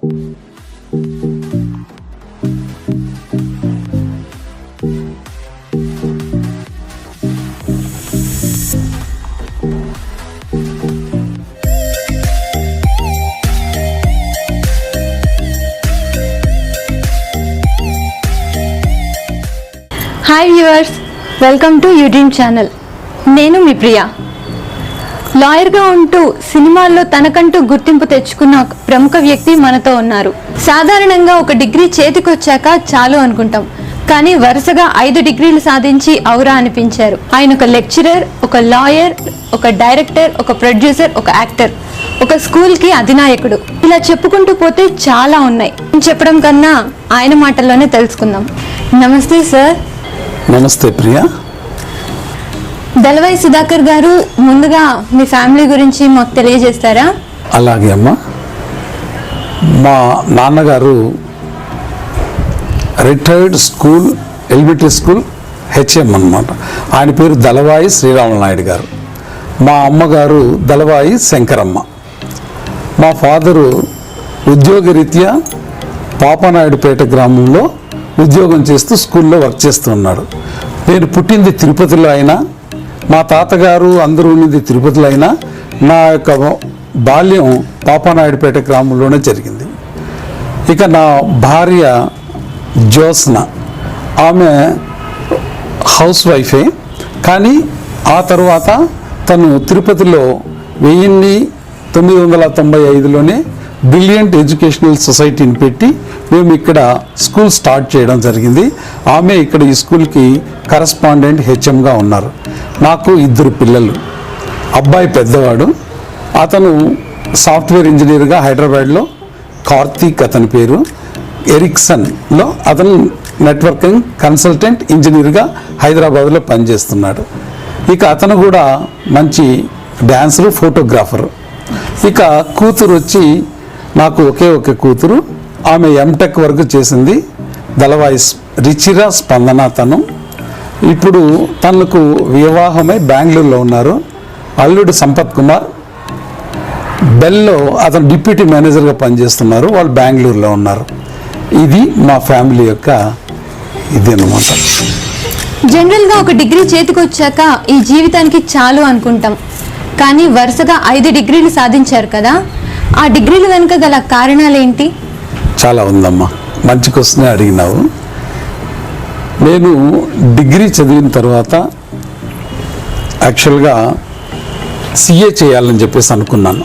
Hi viewers, welcome to UDream channel. నేను మీ ప్రియా. లాయర్గా ఉంటూ సినిమాల్లో తనకంటూ గుర్తింపు తెచ్చుకున్న ప్రముఖ వ్యక్తి మనతో ఉన్నారు. సాధారణంగా ఒక డిగ్రీ చేతికొచ్చాక చాలు అనుకుంటాం, కానీ వరుసగా 5 డిగ్రీలు సాధించి ఔరా అనిపించారు. ఆయన ఒక లెక్చరర్, ఒక లాయర్, ఒక డైరెక్టర్, ఒక ప్రొడ్యూసర్, ఒక యాక్టర్, ఒక స్కూల్కి అధినాయకుడు. ఇలా చెప్పుకుంటూ పోతే చాలా ఉన్నాయి. చెప్పడం కన్నా ఆయన మాటల్లోనే తెలుసుకుందాం. నమస్తే సార్. నమస్తే ప్రియా. దళవాయి సుధాకర్ గారు, ముందుగా మీ ఫ్యామిలీ గురించి మాకు తెలియజేస్తారా? అలాగే అమ్మా. మా నాన్నగారు retired school, elementary school HM అన్నమాట. ఆయన పేరు దళవాయి శ్రీరాములు నాయుడు గారు. మా అమ్మగారు దళవాయి శంకరమ్మ. మా ఫాదరు ఉద్యోగరీత్యా పాపనాయుడుపేట గ్రామంలో ఉద్యోగం చేస్తూ స్కూల్లో వర్క్ చేస్తూ ఉన్నాడు. నేను పుట్టింది తిరుపతిలో అయినా, మా తాతగారు అందరూ ఉన్నది తిరుపతిలో అయినా, నా యొక్క బాల్యం పాపనాయుడుపేట గ్రామంలోనే జరిగింది. ఇక నా భార్య జ్యోత్స్న, ఆమె హౌస్ వైఫే, కానీ ఆ తర్వాత తను తిరుపతిలో 1995లోనే బ్రిలియంట్ ఎడ్యుకేషనల్ సొసైటీని పెట్టి మేము ఇక్కడ స్కూల్ స్టార్ట్ చేయడం జరిగింది. ఆమె ఇక్కడ ఈ స్కూల్కి కరస్పాండెంట్ హెచ్ఎంగా ఉన్నారు. నాకు 2 పిల్లలు. అబ్బాయి పెద్దవాడు, అతను సాఫ్ట్వేర్ ఇంజనీర్గా హైదరాబాద్లో, కార్తీక్ అతని పేరు, ఎరిక్సన్లో అతను నెట్వర్కింగ్ కన్సల్టెంట్ ఇంజనీర్గా హైదరాబాద్లో పనిచేస్తున్నాడు. ఇక అతను కూడా మంచి డ్యాన్సరు, ఫోటోగ్రాఫరు. ఇక కూతురు వచ్చి, నాకు ఒకే కూతురు, ఆమె ఎంటెక్ వరకు చేసింది. దళవాయి రిచిరా స్పందన. తను ఇప్పుడు తనకు వివాహమై బెంగళూరులో ఉన్నారు. అల్లుడు సంపత్ కుమార్ బెల్లో అతను డిప్యూటీ మేనేజర్గా పనిచేస్తున్నారు. వాళ్ళు బెంగళూరులో ఉన్నారు. ఇది మా ఫ్యామిలీ యొక్క ఇది అన్నమాట. జనరల్గా ఒక డిగ్రీ చేతికొచ్చాక ఈ జీవితానికి చాలు అనుకుంటాం, కానీ వరుసగా 5 డిగ్రీలు సాధించారు కదా, ఆ డిగ్రీలు వెనుక గల కారణాలు ఏంటి? చాలా ఉందమ్మా, మంచి క్వశ్చనే అడిగినావు. నేను డిగ్రీ చదివిన తర్వాత యాక్చువల్గా సిఏ చేయాలని చెప్పేసి అనుకున్నాను.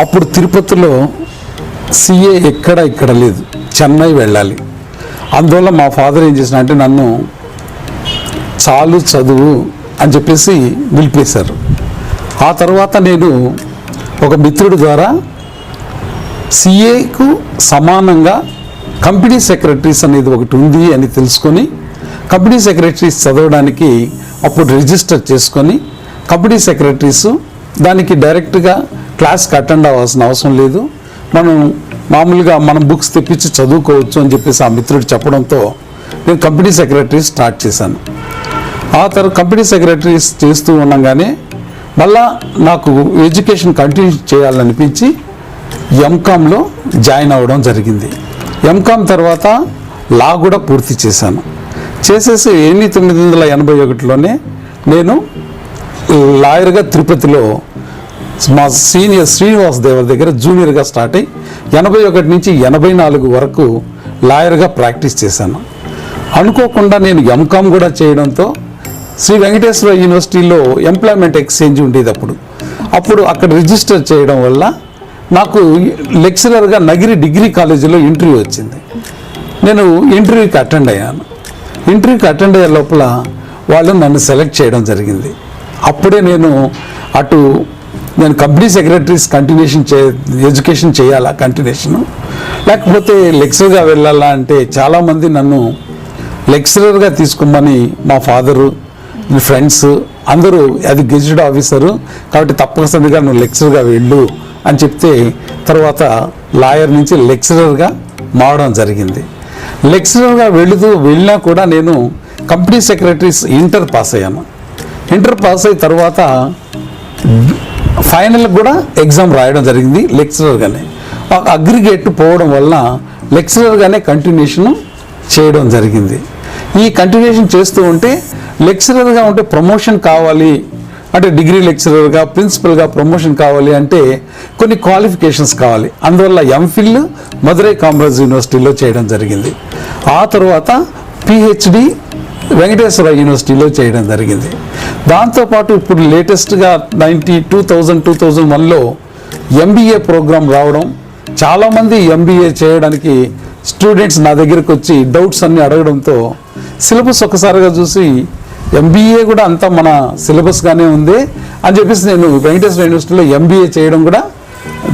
అప్పుడు తిరుపతిలో సిఏ ఇక్కడ లేదు, చెన్నై వెళ్ళాలి. అందువల్ల మా ఫాదర్ ఏం చేసిన అంటే నన్ను చాలు చదువు అని చెప్పేసి నిలిపేశారు. ఆ తర్వాత నేను ఒక మిత్రుడి ద్వారా సిఏకు సమానంగా కంపెనీ సెక్రటరీస్ అనేది ఒకటి ఉంది అని తెలుసుకొని, కంపెనీ సెక్రటరీస్ చదవడానికి అప్పుడు రిజిస్టర్ చేసుకొని, కంపెనీ సెక్రటరీస్ దానికి డైరెక్ట్గా క్లాస్కి అటెండ్ అవ్వాల్సిన అవసరం లేదు, మనం మామూలుగా మనం బుక్స్ తెప్పించి చదువుకోవచ్చు అని చెప్పేసి ఆ మిత్రుడు చెప్పడంతో నేను కంపెనీ సెక్రటరీస్ స్టార్ట్ చేశాను. ఆ తర్వాత కంపెనీ సెక్రటరీస్ చేస్తూ ఉండగానే మళ్ళా నాకు ఎడ్యుకేషన్ కంటిన్యూ చేయాలనిపించి ఎంకామ్లో జాయిన్ అవ్వడం జరిగింది. ఎంకామ్ తర్వాత లా కూడా పూర్తి చేశాను. చేసేసి 1981లోనే నేను లాయర్గా తిరుపతిలో మా సీనియర్ శ్రీనివాస్ దేవర్ దగ్గర జూనియర్గా స్టార్ట్ అయ్యి 81 నుంచి 84 వరకు లాయర్గా ప్రాక్టీస్ చేశాను. అనుకోకుండా నేను ఎంకామ్ కూడా చేయడంతో శ్రీ వెంకటేశ్వర యూనివర్సిటీలో ఎంప్లాయ్మెంట్ ఎక్స్చేంజ్ ఉండేది. అప్పుడు అక్కడ రిజిస్టర్ చేయడం వల్ల నాకు లెక్చరర్గా నగిరి డిగ్రీ కాలేజీలో ఇంటర్వ్యూ వచ్చింది. నేను ఇంటర్వ్యూకి అటెండ్ అయ్యాను. ఇంటర్వ్యూకి అటెండ్ అయ్యే లోపల వాళ్ళు నన్ను సెలెక్ట్ చేయడం జరిగింది. అప్పుడే నేను కంపెనీ సెక్రటరీస్ ఎడ్యుకేషన్ చేయాలా కంటిన్యూషను, లేకపోతే లెక్చరర్గా వెళ్ళాలా అంటే చాలామంది నన్ను లెక్చరర్గా తీసుకోమని మా ఫాదరు, ఫ్రెండ్స్ అందరూ, అది గెజిటెడ్ ఆఫీసరు కాబట్టి తప్పనిసరిగా నువ్వు లెక్చరర్గా వెళ్ళు అని చెప్తే తర్వాత లాయర్ నుంచి లెక్చరర్గా మారడం జరిగింది. లెక్చరర్గా వెళ్ళినా కూడా నేను కంపెనీ సెక్రటరీస్ ఇంటర్ పాస్ అయ్యాను. ఇంటర్ పాస్ అయిన తర్వాత ఫైనల్ కూడా ఎగ్జామ్ రాయడం జరిగింది లెక్చరర్గానే. అగ్రిగేట్ పోవడం వల్ల లెక్చరర్గానే కంటిన్యూషన్ చేయడం జరిగింది. ఈ కంటిన్యూషన్ చేస్తూ ఉంటే లెక్చరర్గా ఉంటే ప్రమోషన్ కావాలి అంటే డిగ్రీ లెక్చరర్గా ప్రిన్సిపల్గా ప్రమోషన్ కావాలి అంటే కొన్ని క్వాలిఫికేషన్స్ కావాలి. అందువల్ల ఎంఫిల్ మదురై కామరాజ్ యూనివర్సిటీలో చేయడం జరిగింది. ఆ తర్వాత పిహెచ్డి వెంకటేశ్వర యూనివర్సిటీలో చేయడం జరిగింది. దాంతోపాటు ఇప్పుడు లేటెస్ట్గా 2001లో ఎంబీఏ ప్రోగ్రాం రావడం, చాలామంది ఎంబీఏ చేయడానికి స్టూడెంట్స్ నా దగ్గరికి వచ్చి డౌట్స్ అన్నీ అడగడంతో సిలబస్ ఒకసారిగా చూసి ఎంబీఏ కూడా అంతా మన సిలబస్గానే ఉంది అని చెప్పేసి నేను వెంకటేశ్వర యూనివర్సిటీలో ఎంబీఏ చేయడం కూడా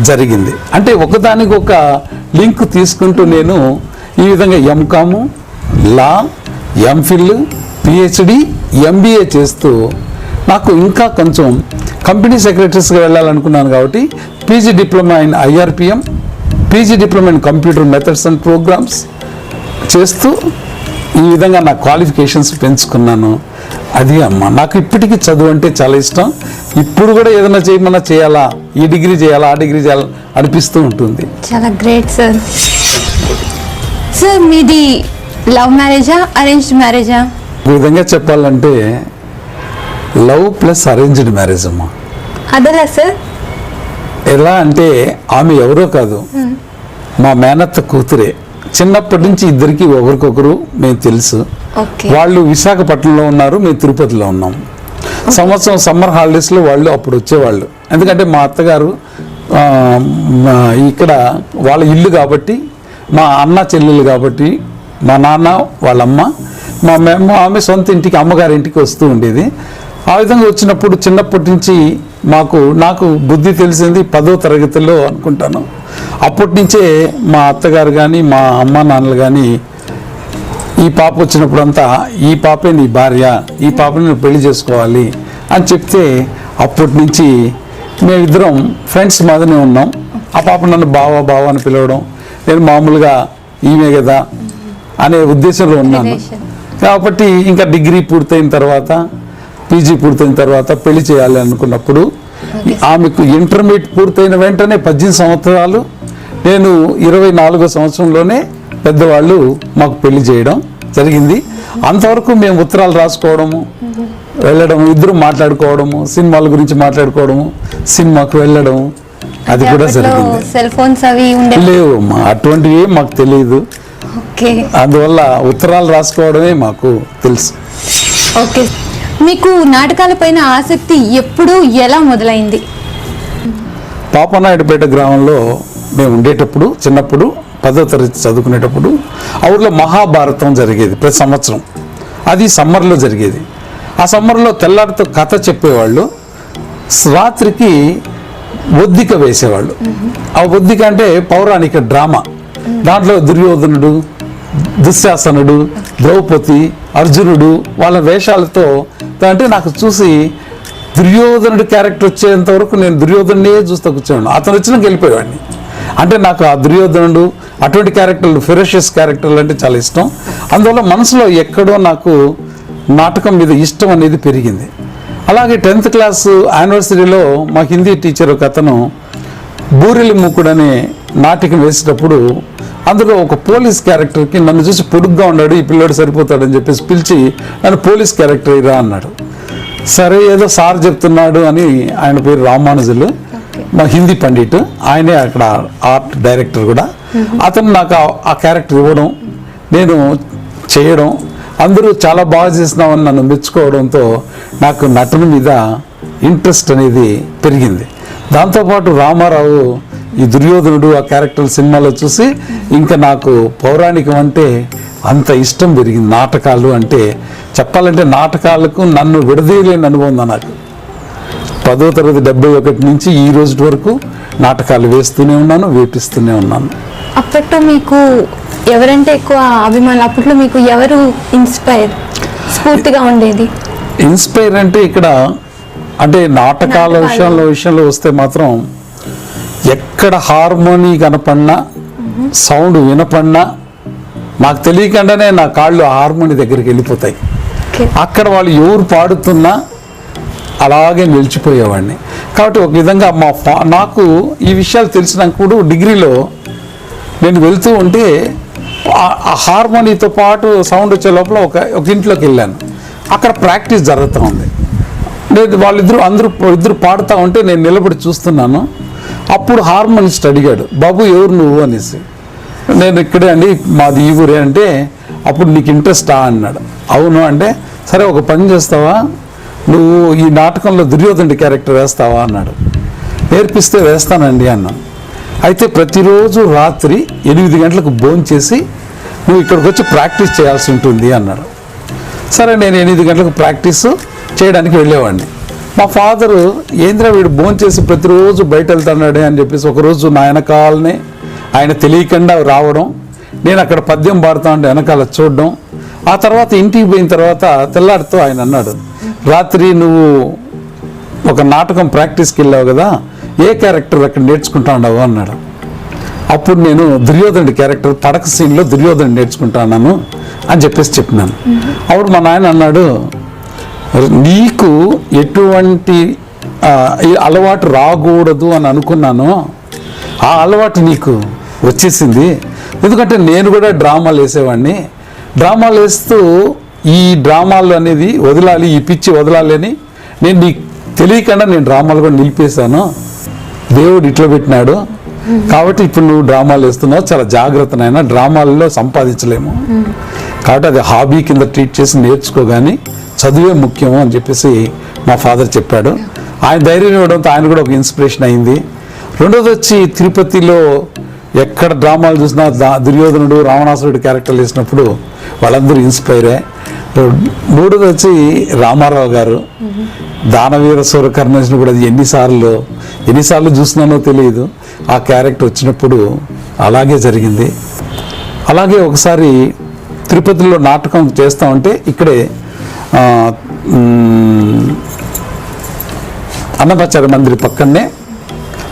జరిగింది. అంటే ఒకదానికి ఒక లింక్ తీసుకుంటూ నేను ఈ విధంగా MCom, law, MPhil, PhD, MBA చేస్తూ నాకు ఇంకా కొంచెం కంపెనీ సెక్రటరీస్గా వెళ్ళాలనుకున్నాను కాబట్టి PG diploma in IRPM, PG diploma in computer methods and programmes చేస్తూ ఈ విధంగా నా క్వాలిఫికేషన్స్ పెంచుకున్నాను. అది అమ్మ నాకు ఇప్పటికీ చదువు అంటే చాలా ఇష్టం. ఇప్పుడు కూడా ఏదైనా చేయమన్నా చేయాలా, ఈ డిగ్రీ చేయాలా, ఆ డిగ్రీ చేయాలా అనిపిస్తూ ఉంటుంది. చాలా గ్రేట్ సార్. సార్ మీది లవ్ మ్యారేజా అరేంజ్డ్ మ్యారేజా? ఈ విధంగా చెప్పాలంటే లవ్ ప్లస్ అరేంజ్డ్ మ్యారేజ్ అమ్మా. అదలా సార్? ఎలా అంటే ఆమె ఎవరో కాదు, మా మేనత్త కూతురే. చిన్నప్పటి నుంచి ఇద్దరికి ఒకరికొకరు మేము తెలుసు. వాళ్ళు విశాఖపట్నంలో ఉన్నారు, మేము తిరుపతిలో ఉన్నాం. సంవత్సరం సమ్మర్ హాలిడేస్లో వాళ్ళు అప్పుడు వచ్చేవాళ్ళు. ఎందుకంటే మా అత్తగారు ఇక్కడ వాళ్ళ ఇల్లు కాబట్టి, మా అన్న చెల్లెలు కాబట్టి, మా నాన్న వాళ్ళమ్మ, ఆమె సొంత ఇంటికి అమ్మగారి ఇంటికి వస్తూ ఉండేది. ఆ విధంగా వచ్చినప్పుడు చిన్నప్పటి నుంచి నాకు బుద్ధి తెలిసింది 10వ తరగతిలో అనుకుంటాను. అప్పటి నుంచే మా అత్తగారు కానీ మా అమ్మ నాన్నలు కానీ ఈ పాప వచ్చినప్పుడంతా ఈ పాపే నీ భార్య, ఈ పాపని నువ్వు పెళ్లి చేసుకోవాలి అని చెప్తే అప్పటి నుంచి మేమిద్దరం ఫ్రెండ్స్ మాదిరినే ఉన్నాం. ఆ పాప నన్ను బావ అని పిలవడం, నేను మామూలుగా ఈమె కదా అనే ఉద్దేశంలో ఉన్నాను. కాబట్టి ఇంకా డిగ్రీ పూర్తయిన తర్వాత, పీజీ పూర్తయిన తర్వాత పెళ్లి చేయాలి అనుకున్నప్పుడు ఆమెకు ఇంటర్మీడియట్ పూర్తయిన వెంటనే 18 సంవత్సరాలు, నేను 24వ సంవత్సరంలోనే పెద్దవాళ్ళు మాకు పెళ్లి చేయడం జరిగింది. అంతవరకు మేము ఉత్తరాలు రాసుకోవడము, వెళ్ళడము, ఇద్దరు మాట్లాడుకోవడము, సినిమాల గురించి మాట్లాడుకోవడము, సినిమాకు వెళ్ళడము, అది కూడా జరిగింది. సెల్ ఫోన్స్ అవి లేవు అమ్మా, అటువంటివి మాకు తెలియదు. అందువల్ల ఉత్తరాలు రాసుకోవడమే మాకు తెలుసు. ఓకే, మీకు నాటకాలపైన ఆసక్తి ఎప్పుడు ఎలా మొదలైంది? పాపనాయుడుపేట గ్రామంలో మేము ఉండేటప్పుడు, చిన్నప్పుడు 10వ తరగతి చదువుకునేటప్పుడు ఆ ఊళ్ళో మహాభారతం జరిగేది ప్రతి సంవత్సరం. అది సమ్మర్లో జరిగేది. ఆ సమ్మర్లో తెల్లారితో కథ చెప్పేవాళ్ళు, రాత్రికి ఒద్దిక వేసేవాళ్ళు. ఆ ఒద్దిక అంటే పౌరాణిక డ్రామా. దాంట్లో దుర్యోధనుడు, దుశ్శాసనుడు, ద్రౌపది, అర్జునుడు వాళ్ళ వేషాలతో అంటే నాకు చూసి దుర్యోధనుడి క్యారెక్టర్ వచ్చేంత వరకు నేను దుర్యోధనుడే చూస్తూ కూర్చోండి. అతను వచ్చినాక వెళ్ళిపోయేవాడిని. అంటే నాకు ఆ దుర్యోధనుడు అటువంటి క్యారెక్టర్లు, ఫెరోషియస్ క్యారెక్టర్లు అంటే చాలా ఇష్టం. అందువల్ల మనసులో ఎక్కడో నాకు నాటకం మీద ఇష్టం అనేది పెరిగింది. అలాగే 10th క్లాస్ యానివర్సరీలో మా హిందీ టీచర్ ఒక అతను బూరెలి మూకుడు అనే నాటకం వేసేటప్పుడు అందులో ఒక పోలీస్ క్యారెక్టర్కి నన్ను చూసి పొడుగ్గా ఉన్నాడు, ఈ పిల్లోడు సరిపోతాడని చెప్పేసి పిలిచి నన్ను పోలీస్ క్యారెక్టర్ ఇరా అన్నాడు. సరే ఏదో సార్ చెప్తున్నాడు అని, ఆయన పేరు రామానుజులు, మా హిందీ పండిట్, ఆయనే అక్కడ ఆర్ట్ డైరెక్టర్ కూడా. అతను నాకు ఆ క్యారెక్టర్ ఇవ్వడం, నేను చేయడం, అందరూ చాలా బాగా చేసినామని నన్ను మెచ్చుకోవడంతో నాకు నటన మీద ఇంట్రెస్ట్ అనేది పెరిగింది. దాంతోపాటు రామారావు ఈ దుర్యోధనుడు ఆ క్యారెక్టర్ సినిమాలో చూసి ఇంకా నాకు పౌరాణికం అంటే అంత ఇష్టం పెరిగింది. నాటకాలు అంటే చెప్పాలంటే నాటకాలకు నన్ను విడదీయలేని అనుభవం నాకు. 10వ తరగతి 71 నుంచి ఈ రోజు వరకు నాటకాలు వేస్తూనే ఉన్నాను, వేపిస్తూనే ఉన్నాను. అప్పట్లో మీకు ఎవరంటే ఎక్కువ అభిమానులు? అప్పట్లో మీకు ఎవరు స్ఫూర్తిగా ఉండేది? ఇన్స్పైర్ అంటే ఇక్కడ అంటే నాటకాల విషయంలో వస్తే మాత్రం ఎక్కడ హార్మోనీ కనపడినా, సౌండ్ వినపడినా నాకు తెలియకుండానే నా కాళ్ళు హార్మోని దగ్గరికి వెళ్ళిపోతాయి. అక్కడ వాళ్ళు ఎవరు పాడుతున్నా అలాగే నిలిచిపోయేవాడిని. కాబట్టి ఒక విధంగా నాకు ఈ విషయాలు తెలిసినప్పుడు డిగ్రీలో నేను వెళ్తూ ఉంటే ఆ హార్మోనీతో పాటు సౌండ్ వచ్చే లోపల ఒక ఇంట్లోకి వెళ్ళాను. అక్కడ ప్రాక్టీస్ జరుగుతూ ఉంది. నేను ఇద్దరు పాడుతూ ఉంటే నేను నిలబడి చూస్తున్నాను. అప్పుడు హార్మోనిస్ట్ అడిగాడు, బాబు ఎవరు నువ్వు అనేసి. నేను ఇక్కడే అండి, మాది ఈ ఊరే అంటే, అప్పుడు నీకు ఇంట్రెస్టా అన్నాడు. అవును అంటే, సరే ఒక పని చేస్తావా, నువ్వు ఈ నాటకంలో దుర్యోధనుడి క్యారెక్టర్ వేస్తావా అన్నాడు. నేర్పిస్తే వేస్తానండి అన్నాను. అయితే ప్రతిరోజు రాత్రి 8 గంటలకు భోంచేసి నువ్వు ఇక్కడికి వచ్చి ప్రాక్టీస్ చేయాల్సి ఉంటుంది అన్నాడు. సరే నేను 8 గంటలకు ప్రాక్టీస్ చేయడానికి వెళ్ళేవాడిని. మా ఫాదరు ఏంద్రా వీడు భోంచేసి ప్రతిరోజు బయట వెళ్తున్నాడే అని చెప్పేసి ఒకరోజు నా వెనకాలనే ఆయన తెలియకుండా రావడం, నేను అక్కడ పద్యం పాడుతా ఉంటే వెనకాల చూడడం. ఆ తర్వాత ఇంటికి పోయిన తర్వాత తెల్లారితో ఆయన అన్నాడు, రాత్రి నువ్వు ఒక నాటకం ప్రాక్టీస్కి వెళ్ళావు కదా, ఏ క్యారెక్టర్ అక్కడ నేర్చుకుంటా ఉండవు అన్నాడు. అప్పుడు నేను దుర్యోధనుడి క్యారెక్టర్ పడక సీన్లో దుర్యోధనుడు నేర్చుకుంటాను అని చెప్పినాను. అప్పుడు మా నాయన అన్నాడు, నీకు ఎటువంటి అలవాటు రాకూడదు అని అనుకున్నాను, ఆ అలవాటు నీకు వచ్చేసింది. ఎందుకంటే నేను కూడా డ్రామాలు వేసేవాడిని. డ్రామాలు వేస్తూ ఈ డ్రామాలు అనేది వదలాలి, ఈ పిచ్చి వదలాలి అని నేను నీకు తెలియకుండా నేను డ్రామాలు కూడా నిలిపేశాను. దేవుడు ఇట్లా పెట్టినాడు కాబట్టి ఇప్పుడు నువ్వు డ్రామాలు వేస్తున్నావు, చాలా జాగ్రత్త నాయన, డ్రామాలలో సంపాదించలేము కాబట్టి అది హాబీ కింద ట్రీట్ చేసి నేర్చుకోగాని చదువే ముఖ్యము అని చెప్పేసి మా ఫాదర్ చెప్పాడు. ఆయన ధైర్యం ఇవ్వడంతో ఆయన కూడా ఒక ఇన్స్పిరేషన్ అయింది. రెండోది వచ్చి తిరుపతిలో ఎక్కడ డ్రామాలు చూసినా దుర్యోధనుడు రావణాసురుడు క్యారెక్టర్లు వేసినప్పుడు వాళ్ళందరూ ఇన్స్పైరే. మూడోది వచ్చి రామారావు గారు దానవీర సూరకర్ణేశ్వరుడు కూడా అది ఎన్నిసార్లు చూసినానో తెలియదు. ఆ క్యారెక్టర్ వచ్చినప్పుడు అలాగే జరిగింది. అలాగే ఒకసారి తిరుపతిలో నాటకం చేస్తూ ఉంటే ఇక్కడే అన్నమాచార్య మందిర్ పక్కనే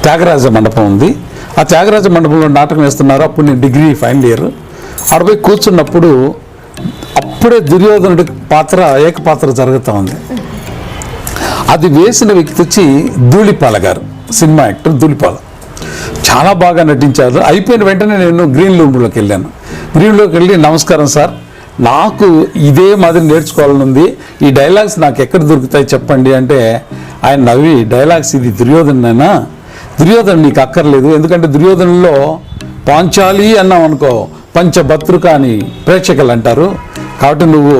త్యాగరాజ మండపం ఉంది. ఆ త్యాగరాజ మండపంలో నాటకం వేస్తున్నారు. అప్పుడు నేను డిగ్రీ ఫైనల్ ఇయర్ ఆడపోయి కూర్చున్నప్పుడు అప్పుడే దుర్యోధనుడి పాత్ర ఏకపాత్ర జరుగుతూ ఉంది. అది వేసిన వ్యక్తి వచ్చి ధూళిపాల గారు, సినిమా యాక్టర్ ధూళిపాల. చాలా బాగా నటించారు. అయిపోయిన వెంటనే నేను గ్రీన్ రూమ్లోకి వెళ్ళాను. గ్రీన్ రూమ్లోకి వెళ్ళి, నమస్కారం సార్, నాకు ఇదే మాదిరి నేర్చుకోవాలని ఉంది, ఈ డైలాగ్స్ నాకు ఎక్కడ దొరుకుతాయి చెప్పండి అంటే ఆయన నవ్వి, డైలాగ్స్ ఇది దుర్యోధనైనా, దుర్యోధను నీకు అక్కర్లేదు, ఎందుకంటే దుర్యోధనలో పాంచాలి అన్నాం అనుకో పంచభద్రుక అని ప్రేక్షకులు అంటారు, కాబట్టి నువ్వు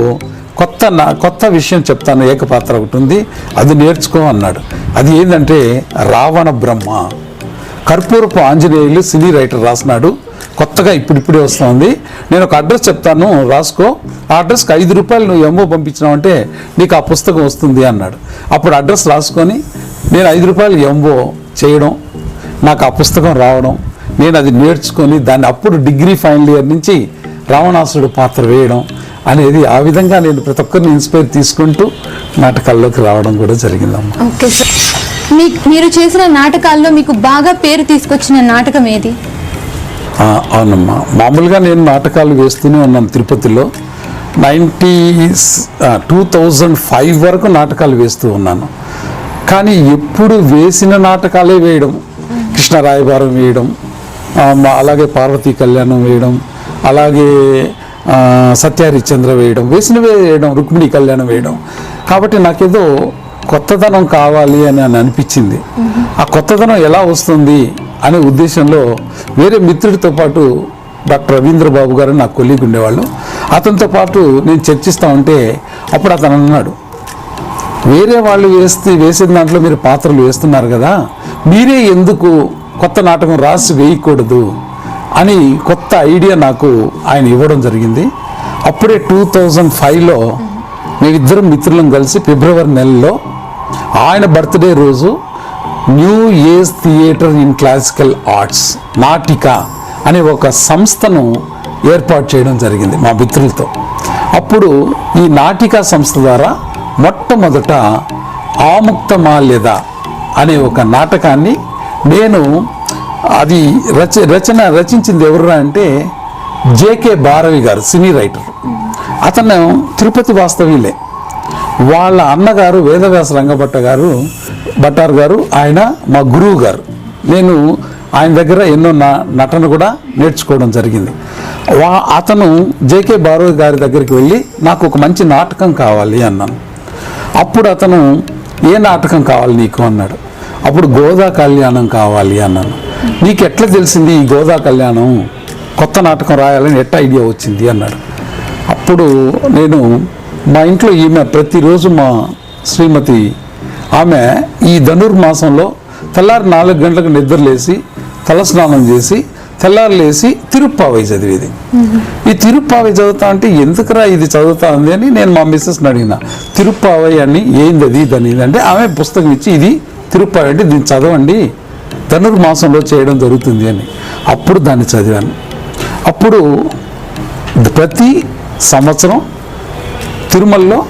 కొత్త విషయం చెప్తాను, ఏకపాత్ర ఒకటి ఉంది అది నేర్చుకో అన్నాడు. అది ఏంటంటే రావణ బ్రహ్మ. కర్పూరపు ఆంజనేయులు సినీ రైటర్ రాసినాడు, కొత్తగా ఇప్పుడిప్పుడే వస్తుంది. నేను ఒక అడ్రస్ చెప్తాను రాసుకో, ఆ అడ్రస్కి 5 రూపాయలు నువ్వు ఎంఓ పంపించినావు అంటే నీకు ఆ పుస్తకం వస్తుంది అన్నాడు. అప్పుడు అడ్రస్ రాసుకొని నేను 5 రూపాయలు ఎంఓ చేయడం, నాకు ఆ పుస్తకం రావడం, నేను అది నేర్చుకొని దాన్ని అప్పుడు డిగ్రీ ఫైనల్ ఇయర్ నుంచి రావణాసురుడు పాత్ర వేయడం అనేది, ఆ విధంగా నేను ప్రతి ఒక్కరిని ఇన్స్పైర్ తీసుకుంటూ నాటకాల్లోకి రావడం కూడా జరిగిందమ్మా. ఓకే సార్, మీరు చేసిన నాటకాల్లో మీకు బాగా పేరు తీసుకొచ్చిన నాటకం ఏది? అవునమ్మా, మామూలుగా నేను నాటకాలు వేస్తూనే ఉన్నాను. తిరుపతిలో 2005 వరకు నాటకాలు వేస్తూ ఉన్నాను. కానీ ఎప్పుడు వేసిన నాటకాలే వేయడం, కృష్ణరాయబారం వేయడం, అలాగే పార్వతీ కళ్యాణం వేయడం, అలాగే సత్యహరిశ్చంద్ర వేసినవే వేయడం, రుక్మిణి కళ్యాణం వేయడం. కాబట్టి నాకేదో కొత్తదనం కావాలి అని అనిపించింది. ఆ కొత్తదనం ఎలా వస్తుంది అనే ఉద్దేశంలో వేరే మిత్రుడితో పాటు డాక్టర్ రవీంద్ర బాబు గారు నా కొలీగ్ ఉండేవాళ్ళు, అతనితో పాటు నేను చర్చిస్తూ ఉంటే అప్పుడు అతను అన్నాడు, వేరే వాళ్ళు వేసిన దాంట్లో మీరు పాత్రలు వేస్తున్నారు కదా, మీరే ఎందుకు కొత్త నాటకం రాసి వేయకూడదు అని కొత్త ఐడియా నాకు ఆయన ఇవ్వడం జరిగింది. అప్పుడే 2005లో మేమిద్దరం మిత్రులం కలిసి ఫిబ్రవరి నెలలో ఆయన బర్త్డే రోజు new age theatre in classical arts నాటిక అనే ఒక సంస్థను ఏర్పాటు చేయడం జరిగింది మా మిత్రులతో. అప్పుడు ఈ నాటికా సంస్థ ద్వారా మొట్టమొదట ఆముక్తమాల్యద అనే ఒక నాటకాన్ని నేను, అది రచించింది ఎవరు అంటే జేకే భారవి గారు, సినీ రైటర్. అతను తిరుపతి వాస్తవ్యులే. వాళ్ళ అన్నగారు వేదవ్యాస భట్టారు గారు ఆయన మా గురువు గారు. నేను ఆయన దగ్గర ఎన్నో నటన కూడా నేర్చుకోవడం జరిగింది. అతను జేకే బారోజ్ గారి దగ్గరికి వెళ్ళి నాకు ఒక మంచి నాటకం కావాలి అన్నాను. అప్పుడు అతను ఏ నాటకం కావాలి నీకు అన్నాడు. అప్పుడు గోదా కళ్యాణం కావాలి అన్నాను. నీకు ఎట్లా తెలిసింది ఈ గోదా కళ్యాణం కొత్త నాటకం రాయాలని ఎట్లా ఐడియా వచ్చింది అన్నాడు. అప్పుడు నేను మా ఇంట్లో ఈమె ప్రతిరోజు మా శ్రీమతి ఆమె ఈ ధనుర్మాసంలో తెల్లారి 4 గంటలకు నిద్రలేసి తలస్నానం చేసి తెల్లారు లేసి తిరుప్పావై చదివేది. ఈ తిరుప్పావై చదువుతా అంటే ఎందుకురా ఇది చదువుతా ఉంది అని నేను మా మిస్సెస్ని అడిగిన. తిరుప్పావై అని ఏంది అది దాని అంటే ఆమె పుస్తకం ఇచ్చి ఇది తిరుప్పావై అంటే దీన్ని చదవండి ధనుర్మాసంలో చేయడం జరుగుతుంది అని. అప్పుడు దాన్ని చదివాను. అప్పుడు ప్రతి సంవత్సరం తిరుమలలో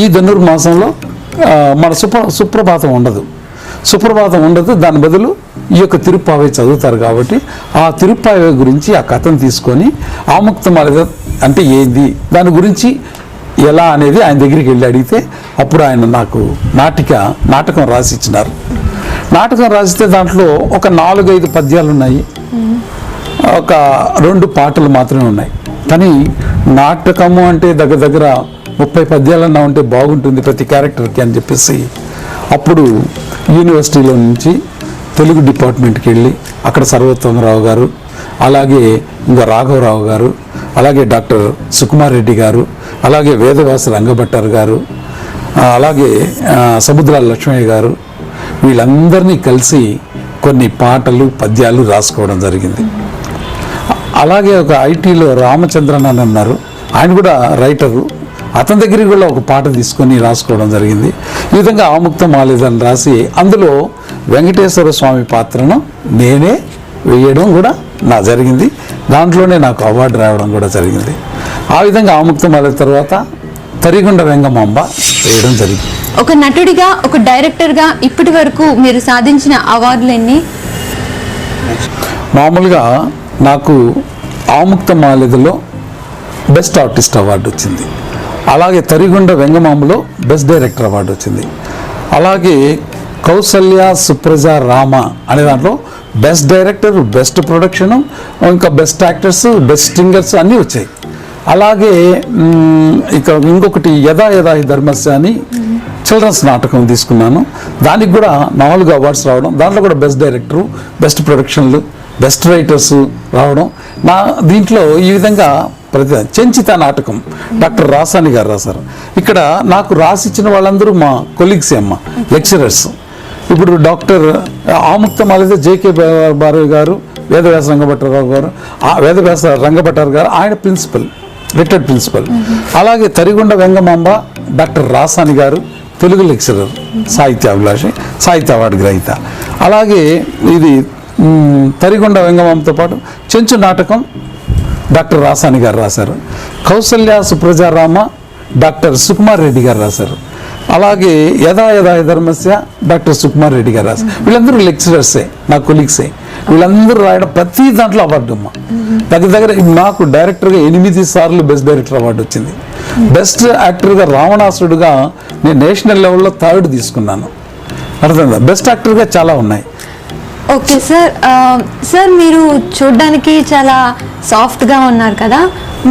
ఈ ధనుర్మాసంలో మన సుప్రభాతం ఉండదు. దాని బదులు ఈ యొక్క తిరుప్పావై చదువుతారు. కాబట్టి ఆ తిరుప్పావై గురించి ఆ కథను తీసుకొని ఆముక్తమాల అంటే ఏంది దాని గురించి ఎలా అనేది ఆయన దగ్గరికి వెళ్ళి అడిగితే అప్పుడు ఆయన నాకు నాటకం రాసిచ్చినారు. నాటకం రాసిస్తే దాంట్లో ఒక 4-5 పద్యాలు ఉన్నాయి, ఒక 2 పాటలు మాత్రమే ఉన్నాయి. కానీ నాటకము అంటే దగ్గర 30 పద్యాలన్నా ఉంటే బాగుంటుంది ప్రతి క్యారెక్టర్కి అని చెప్పేసి అప్పుడు యూనివర్సిటీలో నుంచి తెలుగు డిపార్ట్మెంట్కి వెళ్ళి అక్కడ సర్వోత్తమరావు గారు, అలాగే ఇంకా రాఘవరావు గారు, అలాగే డాక్టర్ సుకుమార్ రెడ్డి గారు, అలాగే వేదవ్యాస రంగభట్టారు గారు, అలాగే సముద్రాల లక్ష్మయ్య గారు, వీళ్ళందరినీ కలిసి కొన్ని పాటలు పద్యాలు రాసుకోవడం జరిగింది. అలాగే ఒక ఐటీలో రామచంద్రన్ అని ఉన్నారు, ఆయన కూడా రైటరు, అతని దగ్గరికి కూడా ఒక పాట తీసుకొని రాసుకోవడం జరిగింది. ఈ విధంగా ఆముక్తమాలేదని రాసి అందులో వెంకటేశ్వర స్వామి పాత్రను నేనే వేయడం కూడా నా జరిగింది. దాంట్లోనే నాకు అవార్డు రావడం కూడా జరిగింది. ఆ విధంగా ఆముక్తమాల తర్వాత తరిగొండ వెంగమాంబ వేయడం జరిగింది. ఒక నటుడిగా, ఒక డైరెక్టర్గా ఇప్పటి వరకు మీరు సాధించిన అవార్డులు ఎన్ని? మామూలుగా నాకు ఆముక్తమాలెదలో బెస్ట్ ఆర్టిస్ట్ అవార్డు వచ్చింది. అలాగే తరిగొండ వెంగమాంబలో బెస్ట్ డైరెక్టర్ అవార్డు వచ్చింది. అలాగే కౌసల్య సుప్రజ రామ అనే దాంట్లో బెస్ట్ డైరెక్టర్, బెస్ట్ ప్రొడక్షను, ఇంకా బెస్ట్ యాక్టర్స్, బెస్ట్ సింగర్స్ అన్నీ వచ్చాయి. అలాగే ఇక ఇంకొకటి యదా యదా హి ధర్మస్య అని చిల్డ్రన్స్ నాటకం తీసుకున్నాను. దానికి కూడా 4 అవార్డ్స్ రావడం, దాంట్లో కూడా బెస్ట్ డైరెక్టరు, బెస్ట్ ప్రొడక్షన్లు, బెస్ట్ రైటర్స్ రావడం. దీంట్లో ఈ విధంగా చెంచిత నాటకం డాక్టర్ రాసాని గారు రాశారు. ఇక్కడ నాకు రాసిచ్చిన వాళ్ళందరూ మా కొలీగ్సే అమ్మ, లెక్చరర్స్. ఇప్పుడు డాక్టర్ ఆముక్తమాలైతే జేకే బారోజ్ గారు, వేదవ్యాస రంగభట్టారు గారు ఆయన ప్రిన్సిపల్, రిటైర్డ్ ప్రిన్సిపల్. అలాగే తరిగొండ వెంగమాంబ డాక్టర్ రాసాని గారు తెలుగు లెక్చరర్, సాహిత్యాభిలాషి, సాహిత్య అవార్డు గ్రహీత. అలాగే ఇది తరిగొండ వెంగమాంబతో పాటు చెంచు నాటకం డాక్టర్ రాసాని గారు రాశారు. కౌసల్య సుప్రజారామ డాక్టర్ సుకుమార్ రెడ్డి గారు రాశారు. అలాగే యదా యదా హి ధర్మస్య డాక్టర్ సుకుమార్ రెడ్డి గారు రాశారు. వీళ్ళందరూ లెక్చరర్సే, నా కొలీగ్సే. వీళ్ళందరూ రాయడం ప్రతి దాంట్లో అవార్డు అమ్మ. దగ్గర నాకు డైరెక్టర్గా 8 సార్లు బెస్ట్ డైరెక్టర్ అవార్డు వచ్చింది. బెస్ట్ యాక్టర్గా రావణాసురుడుగా నేను నేషనల్ లెవెల్లో 3rd తీసుకున్నాను. అర్థమైందా? బెస్ట్ యాక్టర్గా చాలా ఉన్నాయి. ఓకే సార్, మీరు చూడ్డానికి చాలా సాఫ్ట్గా ఉన్నారు కదా,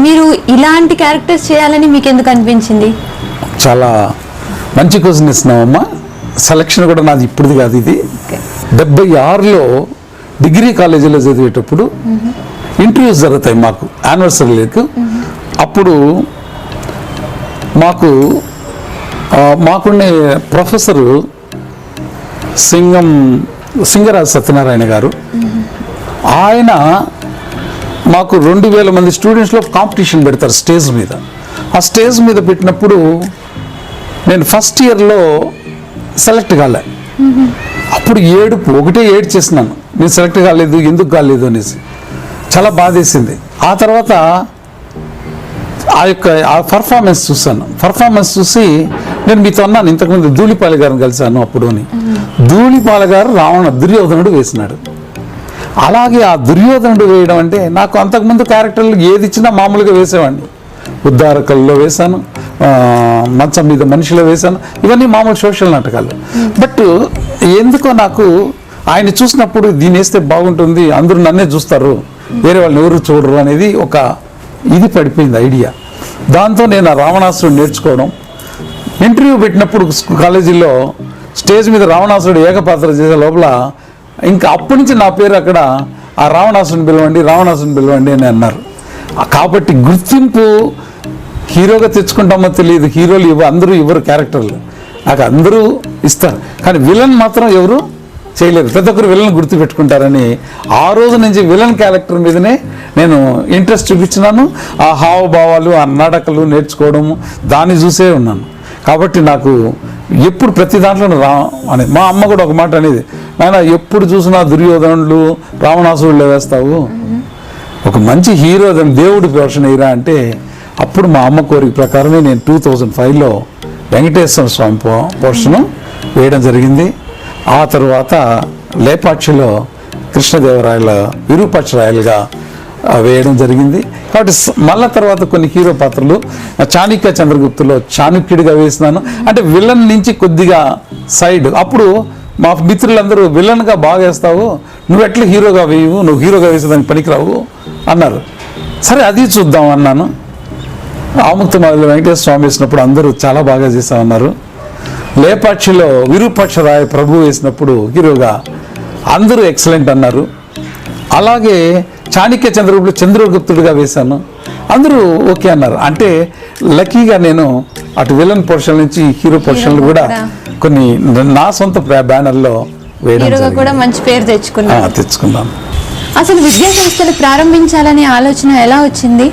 మీరు ఇలాంటి క్యారెక్టర్స్ చేయాలని మీకు ఎందుకు అనిపించింది? చాలా మంచి క్వశ్చన్ ఇస్తున్నామమ్మా. సెలక్షన్ కూడా నాది ఇప్పుడుది కాదు, ఇది 76లో డిగ్రీ కాలేజీలో చదివేటప్పుడు ఇంటర్వ్యూస్ జరుగుతాయి మాకు యానివర్సరీలకు. అప్పుడు మాకుండే ప్రొఫెసరు సింగరాజు సత్యనారాయణ గారు, ఆయన మాకు 2000 మంది స్టూడెంట్స్లో కాంపిటీషన్ పెడతారు స్టేజ్ మీద. ఆ స్టేజ్ మీద పెట్టినప్పుడు నేను ఫస్ట్ ఇయర్లో సెలెక్ట్ కాలే. అప్పుడు ఒకటే ఏడ్చేసినాను, నేను సెలెక్ట్ కాలేదు, ఎందుకు కాలేదు అనేసి. చాలా బాధేసింది. ఆ తర్వాత ఆ పర్ఫార్మెన్స్ చూశాను. పర్ఫార్మెన్స్ చూసి నేను మీతో అన్నాను ఇంతకుముందు ధూళిపాల గారిని కలిశాను అప్పుడు అని. ధూళిపాల గారు దుర్యోధనుడు వేసినాడు. అలాగే ఆ దుర్యోధనుడు వేయడం అంటే నాకు అంతకుముందు క్యారెక్టర్లు ఏది ఇచ్చినా మామూలుగా వేసేవాడిని. ఉద్దారకల్లో వేశాను, మంచం మీద మనిషిలో వేశాను. ఇవన్నీ మామూలు సోషల్ నాటకాలు. బట్ ఎందుకో నాకు ఆయన చూసినప్పుడు దీన్ని వేస్తే బాగుంటుంది, అందరూ నన్నే చూస్తారు, వేరే వాళ్ళని ఎవరు చూడరు అనేది ఒక ఇది పడిపోయింది ఐడియా. దాంతో నేను ఆ రావణాసురుడు నేర్చుకోవడం, ఇంటర్వ్యూ పెట్టినప్పుడు కాలేజీలో స్టేజ్ మీద రావణాసురుడు ఏకపాత్ర చేసే లోపల ఇంకా అప్పటి నుంచి నా పేరు అక్కడ ఆ రావణాసురుని పిలవండి అని అన్నారు. కాబట్టి గుర్తింపు హీరోగా తెచ్చుకుంటామో తెలియదు, హీరోలు అందరూ ఇవ్వరు క్యారెక్టర్లు, నాకు అందరూ ఇస్తారు, కానీ విలన్ మాత్రం ఎవరు చేయలేరు. ప్రతి ఒక్కరు విలన్ గుర్తుపెట్టుకుంటారని ఆ రోజు నుంచి విలన్ క్యారెక్టర్ మీదనే నేను ఇంట్రెస్ట్ చూపించినాను. ఆ హావభావాలు, ఆ నడకలు నేర్చుకోవడము దాన్ని చూసే ఉన్నాను. కాబట్టి నాకు ఎప్పుడు ప్రతి దాంట్లో అనేది, మా అమ్మ కూడా ఒక మాట అనేది, నాయన ఎప్పుడు చూసినా దుర్యోధనులు రావణాసురులు వేస్తావు, ఒక మంచి హీరో దేవుడి పోర్షన్ అయ్యిరా అంటే, అప్పుడు మా అమ్మ కోరిక ప్రకారమే నేను 2005లో వెంకటేశ్వర స్వామి పోర్షను వేయడం జరిగింది. ఆ తర్వాత లేపాక్షిలో కృష్ణదేవరాయల విరూపాక్షరాయలుగా వేయడం జరిగింది. కాబట్టి మళ్ళా తర్వాత కొన్ని హీరో పాత్రలు చాణక్య చంద్రగుప్తులో చాణక్యుడిగా వేసినాను. అంటే విలన్ నుంచి కొద్దిగా సైడ్. అప్పుడు మా మిత్రులందరూ విలన్గా బాగా వేస్తావు, నువ్వు ఎట్లా హీరోగా వేయవు, నువ్వు హీరోగా వేసేదానికి పనికిరావు అన్నారు. సరే అది చూద్దాం అన్నాను. ఆముక్తమాలలో వెంకటేశ్వర స్వామి వేసినప్పుడు అందరూ చాలా బాగా చేశామన్నారు. లేపాక్షిలో విరూపాక్షరాయ ప్రభు వేసినప్పుడు హీరోగా అందరూ ఎక్సలెంట్ అన్నారు. అలాగే చాణక్య చంద్రగుప్తుడిగా వేశాను, అందరూ ఓకే అన్నారు. అంటే లక్కీగా నేను అటు విలన్ పోర్షన్ నుంచి హీరో పోర్షన్లు కూడా కొన్ని నా సొంత బ్యానర్లో వేయడం కూడా మంచి పేరు తెచ్చుకున్నాను. అసలు విద్యా సంస్థలు ప్రారంభించాలనే ఆలోచన ఎలా వచ్చింది?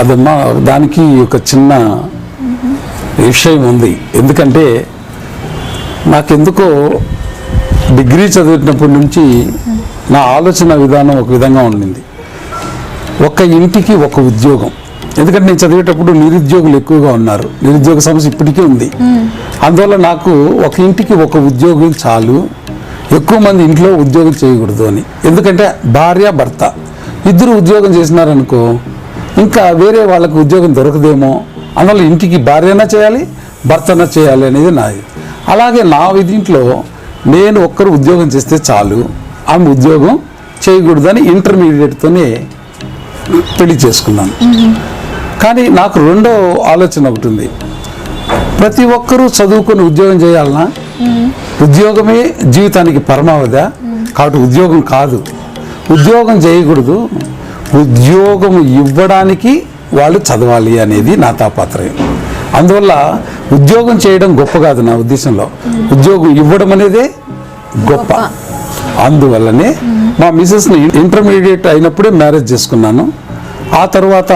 అదమ్మా దానికి ఒక చిన్న విషయం ఉంది. ఎందుకంటే నాకెందుకో డిగ్రీ చదివినప్పటి నుంచి నా ఆలోచన విధానం ఒక విధంగా ఉండింది. ఒక ఇంటికి ఒక ఉద్యోగం. ఎందుకంటే నేను చదివేటప్పుడు నిరుద్యోగులు ఎక్కువగా ఉన్నారు, నిరుద్యోగ సమస్య ఇప్పటికీ ఉంది. అందువల్ల నాకు ఒక ఇంటికి ఒక ఉద్యోగం చాలు, ఎక్కువ మంది ఇంట్లో ఉద్యోగం చేయకూడదు అని. ఎందుకంటే భార్య భర్త ఇద్దరు ఉద్యోగం చేసినారనుకో ఇంకా వేరే వాళ్ళకు ఉద్యోగం దొరకదేమో, అందువల్ల ఇంటికి భార్యనా చేయాలి, భర్తనా చేయాలి అనేది నాది. అలాగే నా విధింట్లో నేను ఒక్కరు ఉద్యోగం చేస్తే చాలు, ఆమె ఉద్యోగం చేయకూడదని ఇంటర్మీడియట్తోనే పెళ్లి చేసుకున్నాను. కానీ నాకు రెండో ఆలోచన ఒకటి ఉంది. ప్రతి ఒక్కరూ చదువుకొని ఉద్యోగం చేయాలన్నా, ఉద్యోగమే జీవితానికి పరమావధి. కాబట్టి ఉద్యోగం కాదు, ఉద్యోగం చేయకూడదు, ఉద్యోగం ఇవ్వడానికి వాళ్ళు చదవాలి అనేది నా తాపత్రయం. అందువల్ల ఉద్యోగం చేయడం గొప్ప కాదు నా ఉద్దేశంలో, ఉద్యోగం ఇవ్వడం అనేదే గొప్ప. అందువల్లనే మా మిసెస్ని ఇంటర్మీడియట్ అయినప్పుడే మ్యారేజ్ చేసుకున్నాను. ఆ తర్వాత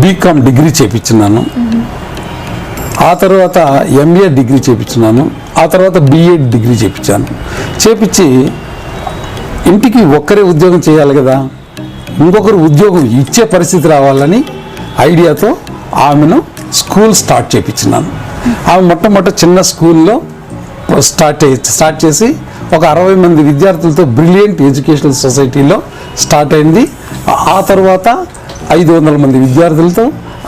బీకామ్ డిగ్రీ చేయించున్నాను, ఆ తర్వాత ఎంఏ డిగ్రీ చేయించున్నాను, ఆ తర్వాత బిఎడ్ డిగ్రీ చేయించి ఇంటికి ఒక్కరే ఉద్యోగం చేయాలి కదా, ఇంకొకరు ఉద్యోగం ఇచ్చే పరిస్థితి రావాలని ఐడియాతో ఆమెను స్కూల్ స్టార్ట్ చేయించున్నాను. ఆమె మొట్టమొదటి చిన్న స్కూల్లో స్టార్ట్ చేసి ఒక 60 మంది విద్యార్థులతో బ్రిలియంట్ ఎడ్యుకేషనల్ సొసైటీలో స్టార్ట్ అయింది. ఆ తర్వాత 500 మంది విద్యార్థులతో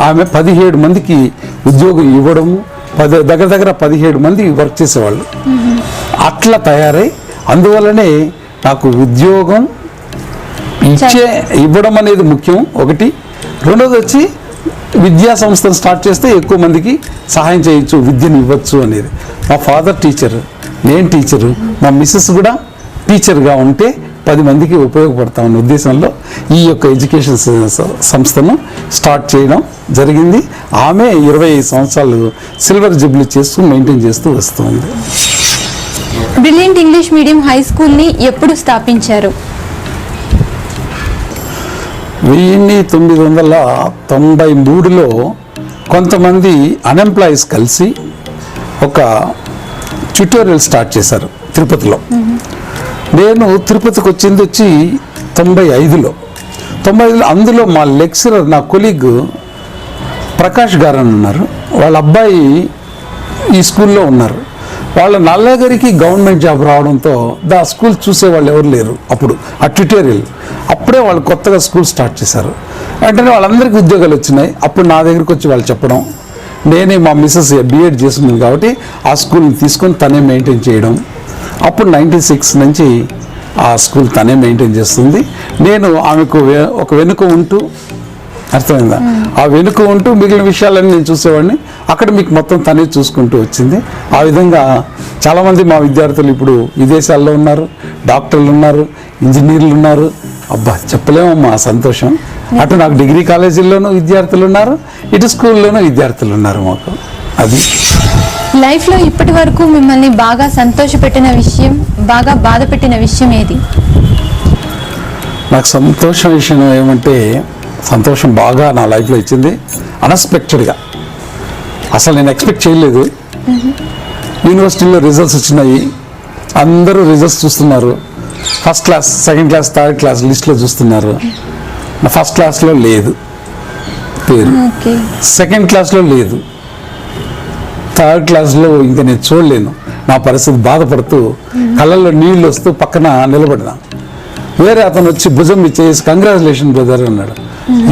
ఆమె 17 మందికి ఉద్యోగం ఇవ్వడము, దగ్గర 17 మంది వర్క్ చేసేవాళ్ళు. అట్లా తయారై, అందువల్లనే నాకు ఉద్యోగం ఇవ్వడం అనేది ముఖ్యం ఒకటి. రెండోది వచ్చి విద్యా సంస్థను స్టార్ట్ చేస్తే ఎక్కువ మందికి సహాయం చేయొచ్చు, విద్యను ఇవ్వచ్చు అనేది. మా ఫాదర్ టీచర్, నేను టీచరు, మా మిస్సెస్ కూడా టీచర్గా ఉంటే 10 మందికి ఉపయోగపడతామన్న ఉద్దేశంలో ఈ యొక్క ఎడ్యుకేషన్ సంస్థను స్టార్ట్ చేయడం జరిగింది. ఆమె 25 సంవత్సరాలు సిల్వర్ జూబ్లీ చేస్తూ మెయింటైన్ చేస్తూ వస్తుంది. బ్రిలియంట్ ఇంగ్లీష్ మీడియం హై స్కూల్ని ఎప్పుడు స్థాపించారు? 1993లో కొంతమంది అన్ఎంప్లాయీస్ కలిసి ఒక ట్యుటోరియల్ స్టార్ట్ చేశారు తిరుపతిలో. నేను తిరుపతికి వచ్చి 95లో. అందులో మా లెక్చరర్, నా కొలీగ్ ప్రకాష్ గారు అని ఉన్నారు, వాళ్ళ అబ్బాయి ఈ స్కూల్లో ఉన్నారు. వాళ్ళ నల్లగారికి గవర్నమెంట్ జాబ్ రావడంతో స్కూల్ చూసే వాళ్ళు ఎవరు లేరు అప్పుడు. ఆ ట్యుటోరియల్ అప్పుడే వాళ్ళు కొత్తగా స్కూల్ స్టార్ట్ చేశారు. వెంటనే వాళ్ళందరికీ ఉద్యోగాలు వచ్చినాయి. అప్పుడు నా దగ్గరికి వచ్చి వాళ్ళు చెప్పడం, నేనే మా మిస్సెస్ బిఎడ్ చేస్తున్నాను కాబట్టి ఆ స్కూల్ని తీసుకొని తనే మెయింటైన్ చేయడం. అప్పుడు 96 నుంచి ఆ స్కూల్ తనే మెయింటైన్ చేస్తుంది. నేను ఆమెకు ఒక వెనుక ఉంటూ, అర్థమైందా, ఆ వెనుక ఉంటూ మిగిలిన విషయాలన్నీ నేను చూసేవాడిని. అక్కడ మీకు మొత్తం తనే చూసుకుంటూ వచ్చింది. ఆ విధంగా చాలామంది మా విద్యార్థులు ఇప్పుడు విదేశాల్లో ఉన్నారు, డాక్టర్లు ఉన్నారు, ఇంజనీర్లు ఉన్నారు. అబ్బా చెప్పలేమమ్మా సంతోషం. అటు నాకు డిగ్రీ కాలేజీల్లోనూ విద్యార్థులు ఉన్నారు, ఇటు స్కూల్లోనూ విద్యార్థులు ఉన్నారు మాకు. అది లైఫ్లో ఇప్పటి వరకు మిమ్మల్ని బాగా సంతోషపెట్టిన విషయం, బాగా బాధ పెట్టిన విషయం ఏది? నాకు సంతోషం విషయం ఏమంటే, సంతోషం బాగా నా లైఫ్లో ఇచ్చింది అన్ఎక్స్పెక్టెడ్గా. అసలు నేను ఎక్స్పెక్ట్ చేయలేదు. యూనివర్సిటీలో రిజల్ట్స్ వచ్చినాయి, అందరూ రిజల్ట్స్ చూస్తున్నారు. First class, second class, third class లిస్ట్లో చూస్తున్నారు. నా ఫస్ట్ క్లాస్లో లేదు పేరు, సెకండ్ క్లాస్లో లేదు, థర్డ్ క్లాస్లో ఇంకా నేను చూడలేను. నా పరిస్థితి బాధపడుతూ కళ్ళల్లో నీళ్ళు వస్తూ పక్కన నిలబడినా. వేరే అతను వచ్చి భుజం ఇచ్చేసి కంగ్రాచులేషన్ బ్రదర్ అన్నాడు.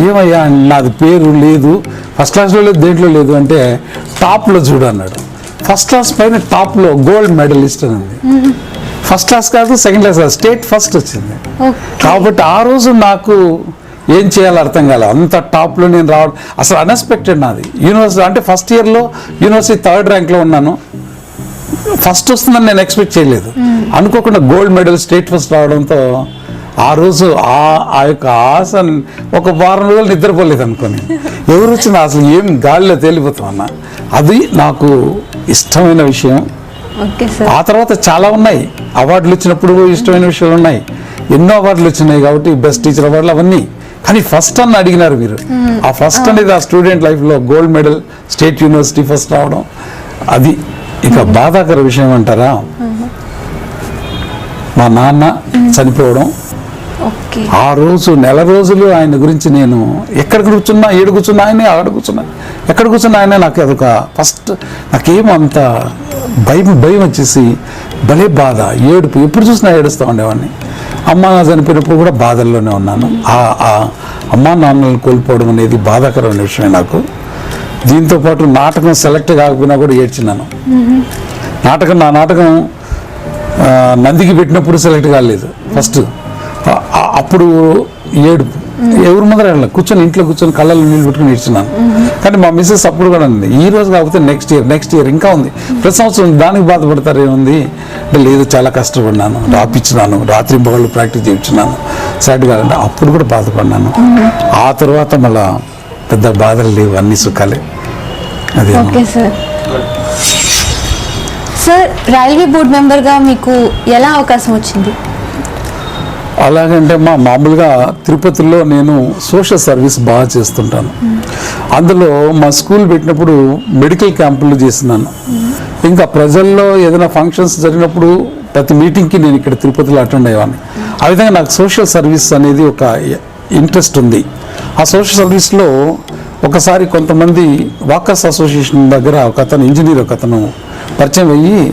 ఏమయ్యా నాది పేరు లేదు, ఫస్ట్ క్లాస్లో లేదు, దేంట్లో లేదు అంటే టాప్లో చూడు అన్నాడు. ఫస్ట్ క్లాస్ పైన టాప్లో గోల్డ్ మెడలిస్ట్ అని ఉంది. ఫస్ట్ క్లాస్ కాదు, సెకండ్ క్లాస్ కాదు, స్టేట్ ఫస్ట్ వచ్చింది. కాబట్టి ఆ రోజు నాకు ఏం చేయాలో అర్థం కాలేదు. అంత టాప్లో నేను రావడం అసలు అన్ఎక్స్పెక్టెడ్. నాది యూనివర్సిటీ అంటే ఫస్ట్ ఇయర్లో యూనివర్సిటీ థర్డ్ ర్యాంక్లో ఉన్నాను. ఫస్ట్ వస్తుందని నేను ఎక్స్పెక్ట్ చేయలేదు. అనుకోకుండా గోల్డ్ మెడల్ స్టేట్ ఫస్ట్ రావడంతో ఆ రోజు ఆ యొక్క ఆశ ఒక వారం రోజులు నిద్రపోలేదు అనుకోని. ఎవరు వచ్చినా అసలు ఏం గాలిలో తేలిపోతాం అన్న. అది నాకు ఇష్టమైన విషయం. ఆ తర్వాత చాలా ఉన్నాయి అవార్డులు వచ్చినప్పుడు ఇష్టమైన విషయాలు ఉన్నాయి. ఎన్నో అవార్డులు వచ్చినాయి కాబట్టి బెస్ట్ టీచర్ అవార్డులు అవన్నీ. కానీ ఫస్ట్ అని అడిగినారు మీరు. ఆ ఫస్ట్ అనేది ఆ స్టూడెంట్ లైఫ్లో gold medal state university first రావడం, అది ఇక బాధాకర విషయం అంటారా. మా నాన్న చనిపోవడం, ఆ రోజు నెల రోజులు ఆయన గురించి నేను ఎక్కడ కూర్చున్నా, ఏడు కూర్చున్నా ఆయనే, అక్కడ కూర్చున్నా, ఎక్కడ కూర్చున్నా ఆయనే. నాకు అదొక ఫస్ట్ నాకేమో అంత భయం వచ్చేసి భలే బాధ, ఏడుపు, ఎప్పుడు చూసినా ఏడుస్తూ ఉండేవాడిని. అమ్మ నాన్న చనిపోయినప్పుడు కూడా బాధల్లోనే ఉన్నాను. ఆ అమ్మా నాన్నలను కోల్పోవడం అనేది బాధాకరమైన విషయమే నాకు. దీంతోపాటు నాటకం సెలెక్ట్ కాకపోయినా కూడా ఏడ్చినాను. నా నాటకం నందికి పెట్టినప్పుడు సెలెక్ట్ కాలేదు ఫస్ట్. అప్పుడు ఏడుపు, ఎవరి ముందర కూర్చొని ఇంట్లో కూర్చొని కళ్ళలో నీళ్ళు పెట్టుకుని ఏడ్చినాను. కానీ మా మిస్సెస్ అప్పుడు కూడా ఉంది, ఈ రోజు కాకపోతే నెక్స్ట్ ఇయర్ ఇంకా ఉంది, ప్రతి సంవత్సరం దానికి బాధపడతారు ఏముంది అంటే, లేదు చాలా కష్టపడినాను, రాపిచ్చినాను, రాత్రి పగళ్ళు ప్రాక్టీస్ చేయించున్నాను, సాట్ కాదంటే అప్పుడు కూడా బాధపడినాను. ఆ తర్వాత మళ్ళా పెద్ద బాధలు లేవు, అన్ని సుఖాలే. అదే సార్, రైల్వే బోర్డు మెంబర్గా మీకు ఎలా అవకాశం వచ్చింది? అలాగంటే మామూలుగా తిరుపతిలో నేను సోషల్ సర్వీస్ బాగా చేస్తుంటాను. అందులో మా స్కూల్ పెట్టినప్పుడు మెడికల్ క్యాంపులు చేస్తున్నాను. ఇంకా ప్రజల్లో ఏదైనా ఫంక్షన్స్ జరిగినప్పుడు ప్రతి మీటింగ్కి నేను ఇక్కడ తిరుపతిలో అటెండ్ అయ్యేవాడిని. ఆ విధంగా నాకు సోషల్ సర్వీస్ అనేది ఒక ఇంట్రెస్ట్ ఉంది. ఆ సోషల్ సర్వీస్లో ఒకసారి కొంతమంది వాకర్స్ అసోసియేషన్ దగ్గర ఒక అతను ఇంజనీర్ ఒక అతను పరిచయం అయ్యి,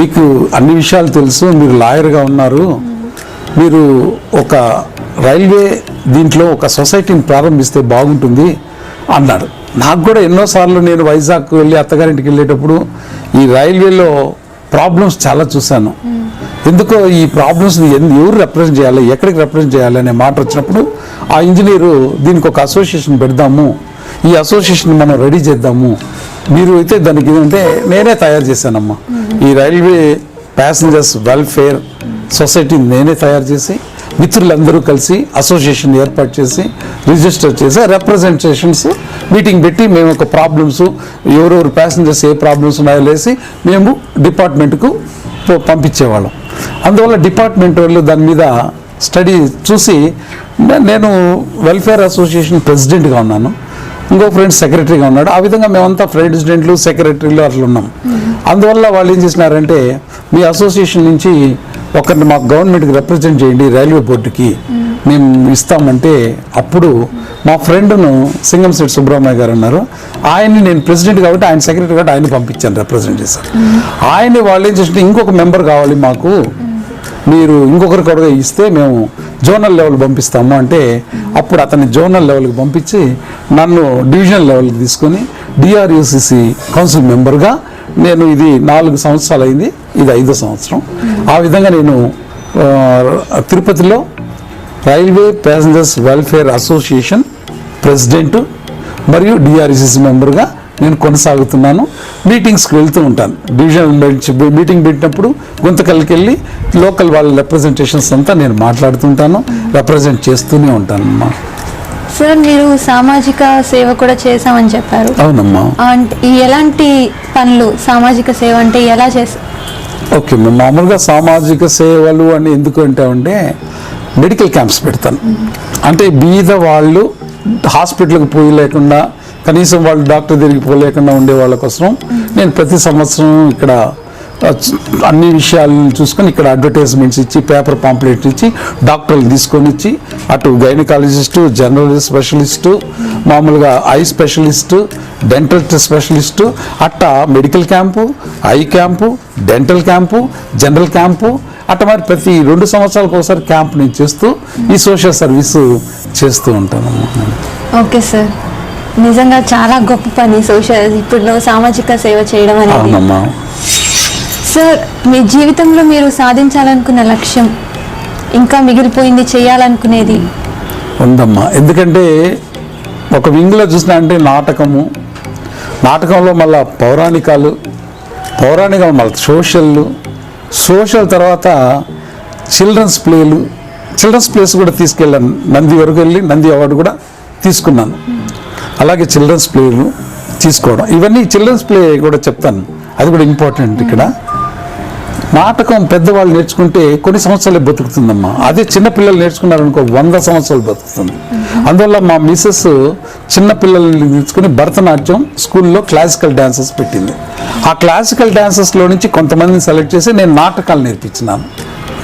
మీకు అన్ని విషయాలు తెలుసు, మీరు లాయర్గా ఉన్నారు, మీరు ఒక రైల్వే దీంట్లో ఒక సొసైటీని ప్రారంభిస్తే బాగుంటుంది అన్నాడు. నాకు కూడా ఎన్నోసార్లు నేను వైజాగ్ వెళ్ళి అత్తగారింటికి వెళ్ళేటప్పుడు ఈ రైల్వేలో ప్రాబ్లమ్స్ చాలా చూశాను. ఎందుకో ఈ ప్రాబ్లమ్స్ని ఎవరు రిప్రజెంట్ చేయాలి, ఎక్కడికి రిప్రజెంట్ చేయాలి అనే మాట వచ్చినప్పుడు ఆ ఇంజనీరు దీనికి ఒక అసోసియేషన్ పెడదాము, ఈ అసోసియేషన్ మనం రెడీ చేద్దాము, మీరు అయితే దానికి ఏంటంటే నేనే తయారు చేశానమ్మా. ఈ రైల్వే ప్యాసింజర్స్ వెల్ఫేర్ సొసైటీని నేనే తయారు చేసి మిత్రులందరూ కలిసి అసోసియేషన్ ఏర్పాటు చేసి రిజిస్టర్ చేసి రిప్రజెంటేషన్స్ మీటింగ్ పెట్టి మేము ఒక ప్రాబ్లమ్స్ ఎవరెవరు ప్యాసింజర్స్ ఏ ప్రాబ్లమ్స్ ఉన్నాయో లేసి మేము డిపార్ట్మెంట్కు పంపించేవాళ్ళం. అందువల్ల డిపార్ట్మెంట్ వాళ్ళు దాని మీద స్టడీ చూసి నేను వెల్ఫేర్ అసోసియేషన్ ప్రెసిడెంట్గా ఉన్నాను, ఇంకో ఫ్రెండ్ సెక్రటరీగా ఉన్నాడు. ఆ విధంగా మేమంతా ప్రెసిడెంట్లు సెక్రటరీలు అట్లా ఉన్నాం. అందువల్ల వాళ్ళు ఏం చేసినారంటే, మీ అసోసియేషన్ నుంచి ఒకరిని మాకు గవర్నమెంట్కి రిప్రజెంట్ చేయండి రైల్వే బోర్డుకి మేము ఇస్తామంటే, అప్పుడు మా ఫ్రెండ్ను సింగంశెట్టి సుబ్రహ్మణ్య గారు ఉన్నారు, ఆయన్ని నేను ప్రెసిడెంట్ కాబట్టి ఆయన సెక్రటరీ కాబట్టి ఆయన పంపించాను రిప్రజెంట్ చేశారు. ఆయన వాళ్ళు ఏం చేస్తుంటే, ఇంకొక మెంబర్ కావాలి మాకు, మీరు ఇంకొకరికి కూడా ఇస్తే మేము జోనల్ లెవెల్ పంపిస్తాము అంటే అప్పుడు అతన్ని జోనల్ లెవెల్కి పంపించి నన్ను డివిజనల్ లెవెల్కి తీసుకొని డిఆర్యుసిసి కౌన్సిల్ మెంబర్గా నేను ఇది 4 సంవత్సరాలు అయింది, ఇది 5వ సంవత్సరం. ఆ విధంగా నేను తిరుపతిలో railway passengers welfare association president మరియు డిఆర్యుసిసి మెంబర్గా నేను కొనసాగుతున్నాను. మీటింగ్స్కి వెళ్తూ ఉంటాను. డివిజనల్ మీటింగ్ పెట్టినప్పుడు గుంతకల్కి వెళ్ళి లోకల్ వాళ్ళ రిప్రజెంటేషన్స్ అంతా నేను మాట్లాడుతుంటాను, రిప్రజెంట్ చేస్తూనే ఉంటాను అమ్మా. సార్, మీరు సామాజిక సేవ కూడా చేశామని చెప్పారు. అవునమ్మా. అంటే ఎలాంటి పనులు, సామాజిక సేవ అంటే ఎలా చేస్తారు? ఓకే, మామూలుగా సామాజిక సేవలు అని ఎందుకు అంటామంటే మెడికల్ క్యాంప్స్ పెడతాను. అంటే బీద వాళ్ళు హాస్పిటల్కి పోయి లేకుండా, కనీసం వాళ్ళు డాక్టర్ దగ్గరికి పోలేకుండా ఉండే వాళ్ళ కోసం నేను ప్రతి సంవత్సరం ఇక్కడ అన్ని విషయాలను చూసుకొని ఇక్కడ అడ్వర్టైజ్మెంట్స్ ఇచ్చి, పేపర్ పాంప్లెట్ ఇచ్చి, డాక్టర్లు తీసుకొని ఇచ్చి, అటు గైనకాలజిస్టు, జనరల్ స్పెషలిస్టు, మామూలుగా ఐ స్పెషలిస్టు, డెంటల్ స్పెషలిస్టు, అట్టా medical camp, I camp, dental camp, general camp, అట్ట మరి ప్రతి 2 సంవత్సరాలకు ఒకసారి క్యాంప్ నేను చేస్తూ ఈ సోషల్ సర్వీస్ చేస్తూ ఉంటాను. ఓకే సార్, నిజంగా చాలా గొప్ప పని ఇప్పుడు సామాజిక సేవ చేయడం అనేది. అవునమ్మా. సార్, మీ జీవితంలో మీరు సాధించాలనుకున్న లక్ష్యం, ఇంకా మిగిలిపోయింది చేయాలనుకునేది ఉందమ్మా. ఎందుకంటే ఒక వింగ్లో చూసినా అంటే నాటకంలో మళ్ళీ పౌరాణికాలు మళ్ళీ సోషల్ తర్వాత చిల్డ్రన్స్ ప్లేస్ కూడా తీసుకెళ్ళాను. నంది వరకు వెళ్ళి నంది అవార్డు కూడా తీసుకున్నాను. అలాగే చిల్డ్రన్స్ ప్లేలు తీసుకోవడం, ఇవన్నీ చిల్డ్రన్స్ ప్లే కూడా చెప్తాను, అది కూడా ఇంపార్టెంట్. ఇక్కడ నాటకం పెద్దవాళ్ళు నేర్చుకుంటే కొన్ని సంవత్సరాలే బతుకుతుందమ్మా. అదే చిన్నపిల్లలు నేర్చుకున్నారనుకో 100 సంవత్సరాలు బతుకుతుంది. అందువల్ల మా మిస్సెస్ చిన్నపిల్లల్ని నేర్చుకుని భరతనాట్యం స్కూల్లో క్లాసికల్ డాన్సెస్ పెట్టింది. ఆ క్లాసికల్ డాన్సెస్లో నుంచి కొంతమందిని సెలెక్ట్ చేసి నేను నాటకాలు నేర్పించినాను,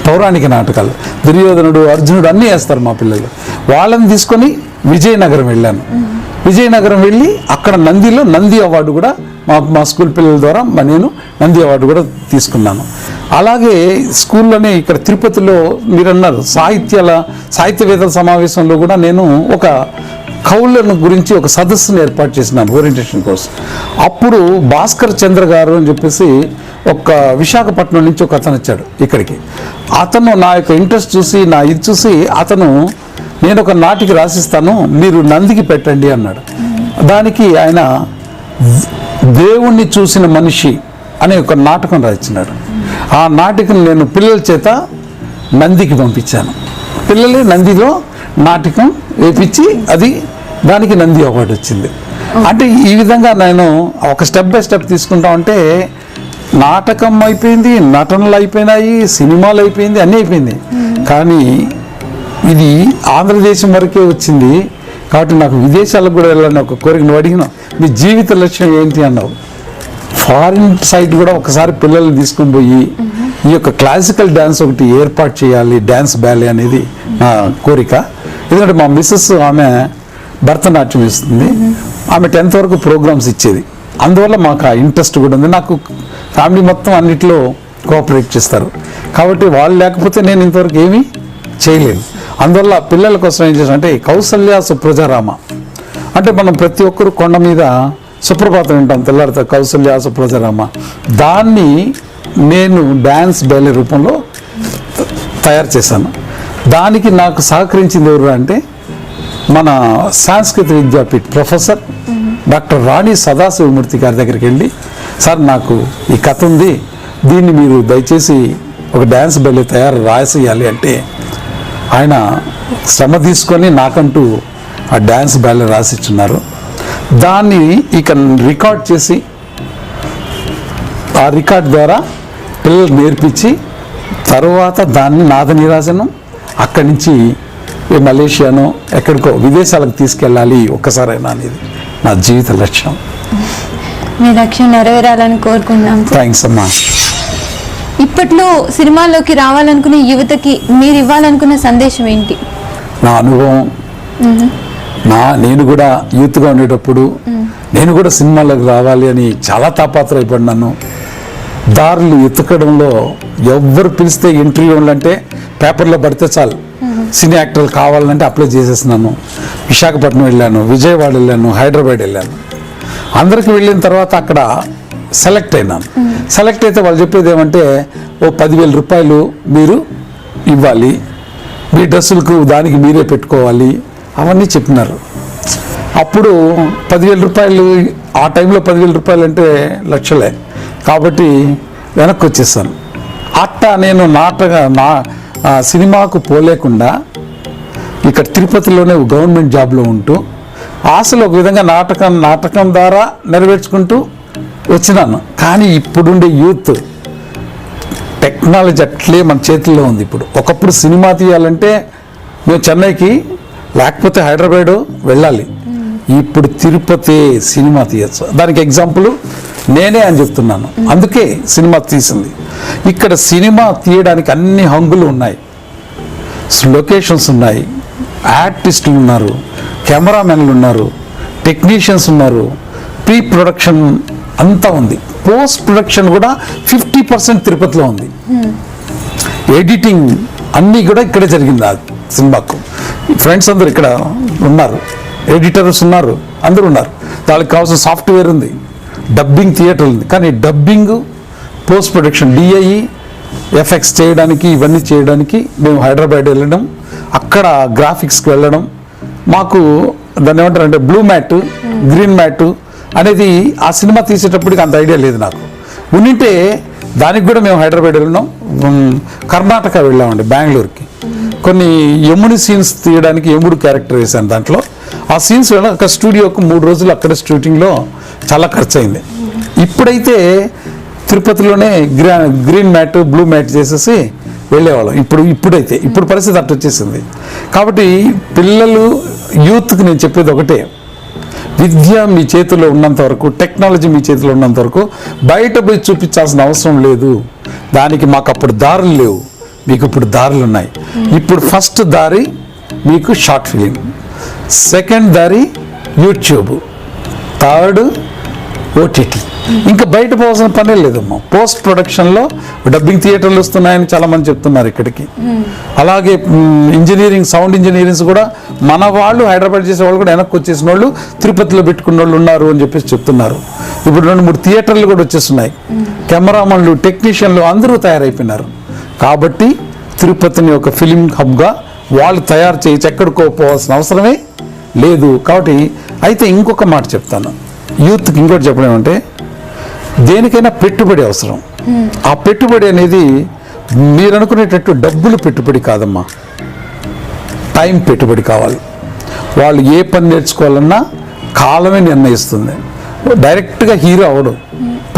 పౌరాణిక నాటకాలు. దుర్యోధనుడు, అర్జునుడు అన్నీ వేస్తారు మా పిల్లలు. వాళ్ళని తీసుకొని విజయనగరం వెళ్ళాను. విజయనగరం వెళ్ళి అక్కడ నంది అవార్డు కూడా మా స్కూల్ పిల్లల ద్వారా నేను నంది అవార్డు కూడా తీసుకున్నాను. అలాగే స్కూల్లోనే ఇక్కడ తిరుపతిలో మీరన్నారు సాహిత్యవేత్తల సమావేశంలో కూడా నేను ఒక కవులను గురించి ఒక సదస్సును ఏర్పాటు చేసినాను, ఓరియంటేషన్ కోర్స్. అప్పుడు భాస్కర్ చంద్ర గారు అని చెప్పేసి ఒక విశాఖపట్నం నుంచి ఒక అతను వచ్చాడు ఇక్కడికి. అతను నా యొక్క ఇంట్రెస్ట్ చూసి ఇది చూసి అతను నేను ఒక నాటిక రాసిస్తాను, మీరు నందికి పెట్టండి అన్నాడు. దానికి ఆయన దేవుణ్ణి చూసిన మనిషి అనే ఒక నాటకం రాయించినాడు. ఆ నాటకం నేను పిల్లల చేత నందికి పంపించాను. పిల్లలే నందిలో నాటకం వేపించి దానికి నంది అవార్డు వచ్చింది. అంటే ఈ విధంగా నేను ఒక స్టెప్ బై స్టెప్ తీసుకుంటా ఉంటే నాటకం అయిపోయింది, నటనలు అయిపోయినాయి, సినిమాలు అయిపోయింది, అన్నీ అయిపోయింది. కానీ ఇది ఆంధ్రదేశం వరకే వచ్చింది కాబట్టి నాకు విదేశాలకు కూడా వెళ్ళాలని ఒక కోరిక. నువ్వు అడిగిన మీ జీవిత లక్ష్యం ఏంటి అన్నావు. ఫారిన్ సైడ్ కూడా ఒకసారి పిల్లల్ని తీసుకొని పోయి ఈ యొక్క క్లాసికల్ డ్యాన్స్ ఒకటి ఏర్పాటు చేయాలి, డ్యాన్స్ బ్యాలే అనేది నా కోరిక. ఎందుకంటే మా మిస్సెస్ ఆమె భరతనాట్యం ఇస్తుంది, ఆమె 10th వరకు ప్రోగ్రామ్స్ ఇచ్చేది. అందువల్ల మాకు ఆ ఇంట్రెస్ట్ కూడా ఉంది. నాకు ఫ్యామిలీ మొత్తం అన్నిట్లో కోఆపరేట్ చేస్తారు కాబట్టి వాళ్ళు లేకపోతే నేను ఇంతవరకు ఏమీ చేయలేను. అందువల్ల పిల్లల కోసం ఏం చేసాం అంటే కౌసల్య సుప్రజారామ అంటే మనం ప్రతి ఒక్కరు కొండ మీద సుప్రభాతం వింటాం తెల్లారితో, కౌసల్య సుప్రజారామ. దాన్ని నేను డ్యాన్స్ బ్యాలే రూపంలో తయారు చేశాను. దానికి నాకు సహకరించింది ఎవరు అంటే మన సంస్కృత విద్యాపీఠ ప్రొఫెసర్ డాక్టర్ రాణి సదాశివమూర్తి గారి దగ్గరికి వెళ్ళి, సార్ నాకు ఈ కథ ఉంది, దీన్ని మీరు దయచేసి ఒక డ్యాన్స్ బ్యాలే రాసేయాలి అంటే ఆయన శ్రమ తీసుకొని నాకంటూ ఆ డ్యాన్స్ బ్యాలే రాసిచ్చున్నారు. దాన్ని ఇక రికార్డ్ చేసి ఆ రికార్డ్ ద్వారా పిల్లలు నేర్పించి తర్వాత దాన్ని నాద నీరాజనం అక్కడి నుంచి మలేషియాను ఎక్కడికో విదేశాలకు తీసుకెళ్ళాలి ఒక్కసారైనా అనేది నా జీవిత లక్ష్యం. మీ లక్ష్యం నెరవేరాలని కోరుకుంటున్నాం. థ్యాంక్స్ అమ్మా. ఇప్పట్లో సినిమాల్లోకి రావాలనుకునే యువతకి మీరు ఇవ్వాలనుకున్న సందేశం ఏంటి? నా అనుభవం, నేను కూడా యూత్గా ఉండేటప్పుడు నేను కూడా సినిమాలకు రావాలి అని చాలా తాపత్రయపడినాను. దారులు ఎత్తుకడంలో ఎవ్వరు పిలిస్తే ఇంటర్వ్యూలు అంటే పేపర్లో పడితే చాలు సినీ యాక్టర్లు కావాలంటే అప్లై చేసేస్తున్నాను. విశాఖపట్నం వెళ్ళాను, విజయవాడ వెళ్ళాను, హైదరాబాద్ వెళ్ళాను. అందరికి వెళ్ళిన తర్వాత అక్కడ సెలెక్ట్ అయినాను. సెలెక్ట్ అయితే వాళ్ళు చెప్పేది ఏమంటే, ఓ 10,000 రూపాయలు మీరు ఇవ్వాలి, మీ డ్రెస్సులకు దానికి మీరే పెట్టుకోవాలి, అవన్నీ చెప్పినారు. అప్పుడు 10,000 రూపాయలు, ఆ టైంలో 10,000 రూపాయలు అంటే లక్షలే, కాబట్టి వెనక్కి వచ్చేసాను. అట్టా నేను సినిమాకు పోలేకుండా ఇక్కడ తిరుపతిలోనే గవర్నమెంట్ జాబ్లో ఉంటూ ఆశలు ఒక విధంగా నాటకం ద్వారా నెరవేర్చుకుంటూ వచ్చినాను. కానీ ఇప్పుడుండే యూత్ టెక్నాలజీ అట్లే మన చేతుల్లో ఉంది. ఇప్పుడు ఒకప్పుడు సినిమా తీయాలంటే మేము చెన్నైకి లేకపోతే హైదరాబాదు వెళ్ళాలి, ఇప్పుడు తిరుపతి సినిమా తీయచ్చు. దానికి ఎగ్జాంపుల్ నేనే అని చెప్తున్నాను. అందుకే సినిమా తీసింది. ఇక్కడ సినిమా తీయడానికి అన్ని హంగులు ఉన్నాయి, లొకేషన్స్ ఉన్నాయి, ఆర్టిస్టులు ఉన్నారు, కెమెరామెన్లు ఉన్నారు, టెక్నీషియన్స్ ఉన్నారు, ప్రీ ప్రొడక్షన్ అంతా ఉంది. పోస్ట్ ప్రొడక్షన్ కూడా 50% తిరుపతిలో ఉంది. ఎడిటింగ్ అన్నీ కూడా ఇక్కడే జరిగింది. ఆ సినిమాకు ఫ్రెండ్స్ అందరూ ఇక్కడ ఉన్నారు, ఎడిటర్స్ ఉన్నారు, అందరూ ఉన్నారు. దానికి కావాల్సిన సాఫ్ట్వేర్ ఉంది, డబ్బింగ్ థియేటర్ ఉంది. కానీ dubbing, post production, DIE, effects చేయడానికి, ఇవన్నీ చేయడానికి మేము హైదరాబాద్ వెళ్ళడం, అక్కడ గ్రాఫిక్స్కి వెళ్ళడం. మాకు దాన్ని ఏమంటారంటే బ్లూ మ్యాట్, గ్రీన్ మ్యాట్ అనేది ఆ సినిమా తీసేటప్పటికి అంత ఐడియా లేదు నాకు. ఉండింటే దానికి కూడా మేము హైదరాబాద్ వెళ్ళినాం, కర్ణాటక వెళ్ళామండి, బెంగళూరుకి. కొన్ని యముడి సీన్స్ తీయడానికి యముడు క్యారెక్టర్ వేశాను దాంట్లో. ఆ సీన్స్ ఒక స్టూడియోకు 3 రోజులు అక్కడ షూటింగ్లో చాలా ఖర్చు అయింది. ఇప్పుడైతే తిరుపతిలోనే గ్రీన్ మ్యాట్, బ్లూ మ్యాట్ చేసేసి వెళ్ళేవాళ్ళం. ఇప్పుడు పరిస్థితి అట్ట వచ్చేసింది. కాబట్టి పిల్లలు, యూత్కి నేను చెప్పేది ఒకటే, విద్య మీ చేతిలో ఉన్నంత వరకు, టెక్నాలజీ మీ చేతిలో ఉన్నంత వరకు బయట పోయి చూపించాల్సిన అవసరం లేదు. దానికి మాకు అప్పుడు దారులు లేవు, మీకు ఇప్పుడు దారులు ఉన్నాయి. ఇప్పుడు ఫస్ట్ దారి మీకు షార్ట్ ఫిలిం, సెకండ్ దారి యూట్యూబ్, థర్డ్ ఓటీటీ. ఇంకా బయట పోవాల్సిన పనే లేదమ్మా. పోస్ట్ ప్రొడక్షన్లో డబ్బింగ్ థియేటర్లు వస్తున్నాయని చాలా మంది చెప్తున్నారు ఇక్కడికి. అలాగే ఇంజనీరింగ్, సౌండ్ ఇంజనీరింగ్స్ కూడా మన వాళ్ళు హైదరాబాద్ చేసే వాళ్ళు కూడా వెనక్కి వచ్చేసిన వాళ్ళు తిరుపతిలో పెట్టుకున్న వాళ్ళు ఉన్నారు అని చెప్పేసి చెప్తున్నారు. ఇప్పుడు 2-3 థియేటర్లు కూడా వచ్చేస్తున్నాయి. కెమెరామన్లు, టెక్నీషియన్లు అందరూ తయారైపోయినారు. కాబట్టి తిరుపతిని ఒక ఫిలిం హబ్గా వాళ్ళు తయారు చేయొచ్చు, ఎక్కడికో పోవాల్సిన అవసరమే లేదు. కాబట్టి అయితే ఇంకొక మాట చెప్తాను యూత్కి, ఇంకోటి చెప్పడం అంటే, దేనికైనా పెట్టుబడి అవసరం. ఆ పెట్టుబడి అనేది మీరు అనుకునేటట్టు డబ్బులు పెట్టుబడి కాదమ్మా, టైం పెట్టుబడి కావాలి. వాళ్ళు ఏ పని నేర్చుకోవాలన్నా కాలమే నిర్ణయిస్తుంది. డైరెక్ట్గా హీరో అవడు,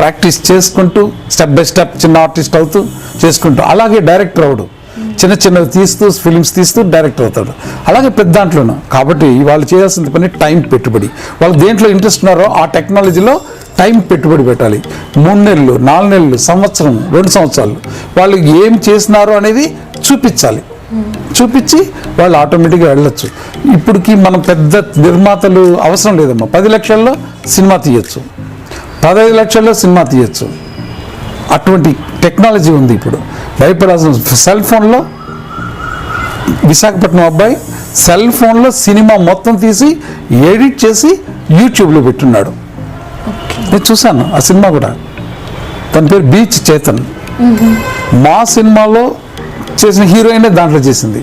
ప్రాక్టీస్ చేసుకుంటూ స్టెప్ బై స్టెప్ చిన్న ఆర్టిస్ట్ అవుతూ చేసుకుంటూ, అలాగే డైరెక్టర్ అవడు, చిన్నవి తీస్తూ ఫిలిమ్స్ తీస్తూ డైరెక్టర్ అవుతాడు. అలాగే పెద్ద దాంట్లోనూ. కాబట్టి వాళ్ళు చేయాల్సిన పని టైం పెట్టుబడి. వాళ్ళు దేంట్లో ఇంట్రెస్ట్ ఉన్నారో ఆ టెక్నాలజీలో టైం పెట్టుబడి పెట్టాలి. 3 నెలలు, 4 నెలలు, సంవత్సరం, 2 సంవత్సరాలు వాళ్ళు ఏం చేసినారో అనేది చూపించాలి. చూపించి వాళ్ళు ఆటోమేటిక్గా వెళ్ళొచ్చు. ఇప్పటికి మనం పెద్ద నిర్మాతలు అవసరం లేదమ్మా. 10 లక్షల్లో సినిమా తీయచ్చు, 15 లక్షల్లో సినిమా తీయచ్చు. అటువంటి టెక్నాలజీ ఉంది ఇప్పుడు. భయపడాల్సిన సెల్ ఫోన్లో, విశాఖపట్నం అబ్బాయి సెల్ ఫోన్లో సినిమా మొత్తం తీసి ఎడిట్ చేసి యూట్యూబ్లో పెట్టున్నాడు. నేను చూశాను ఆ సినిమా కూడా. తన పేరు బీచ్ చేతన్. మా సినిమాలో చేసిన హీరోయినే దాంట్లో చేసింది.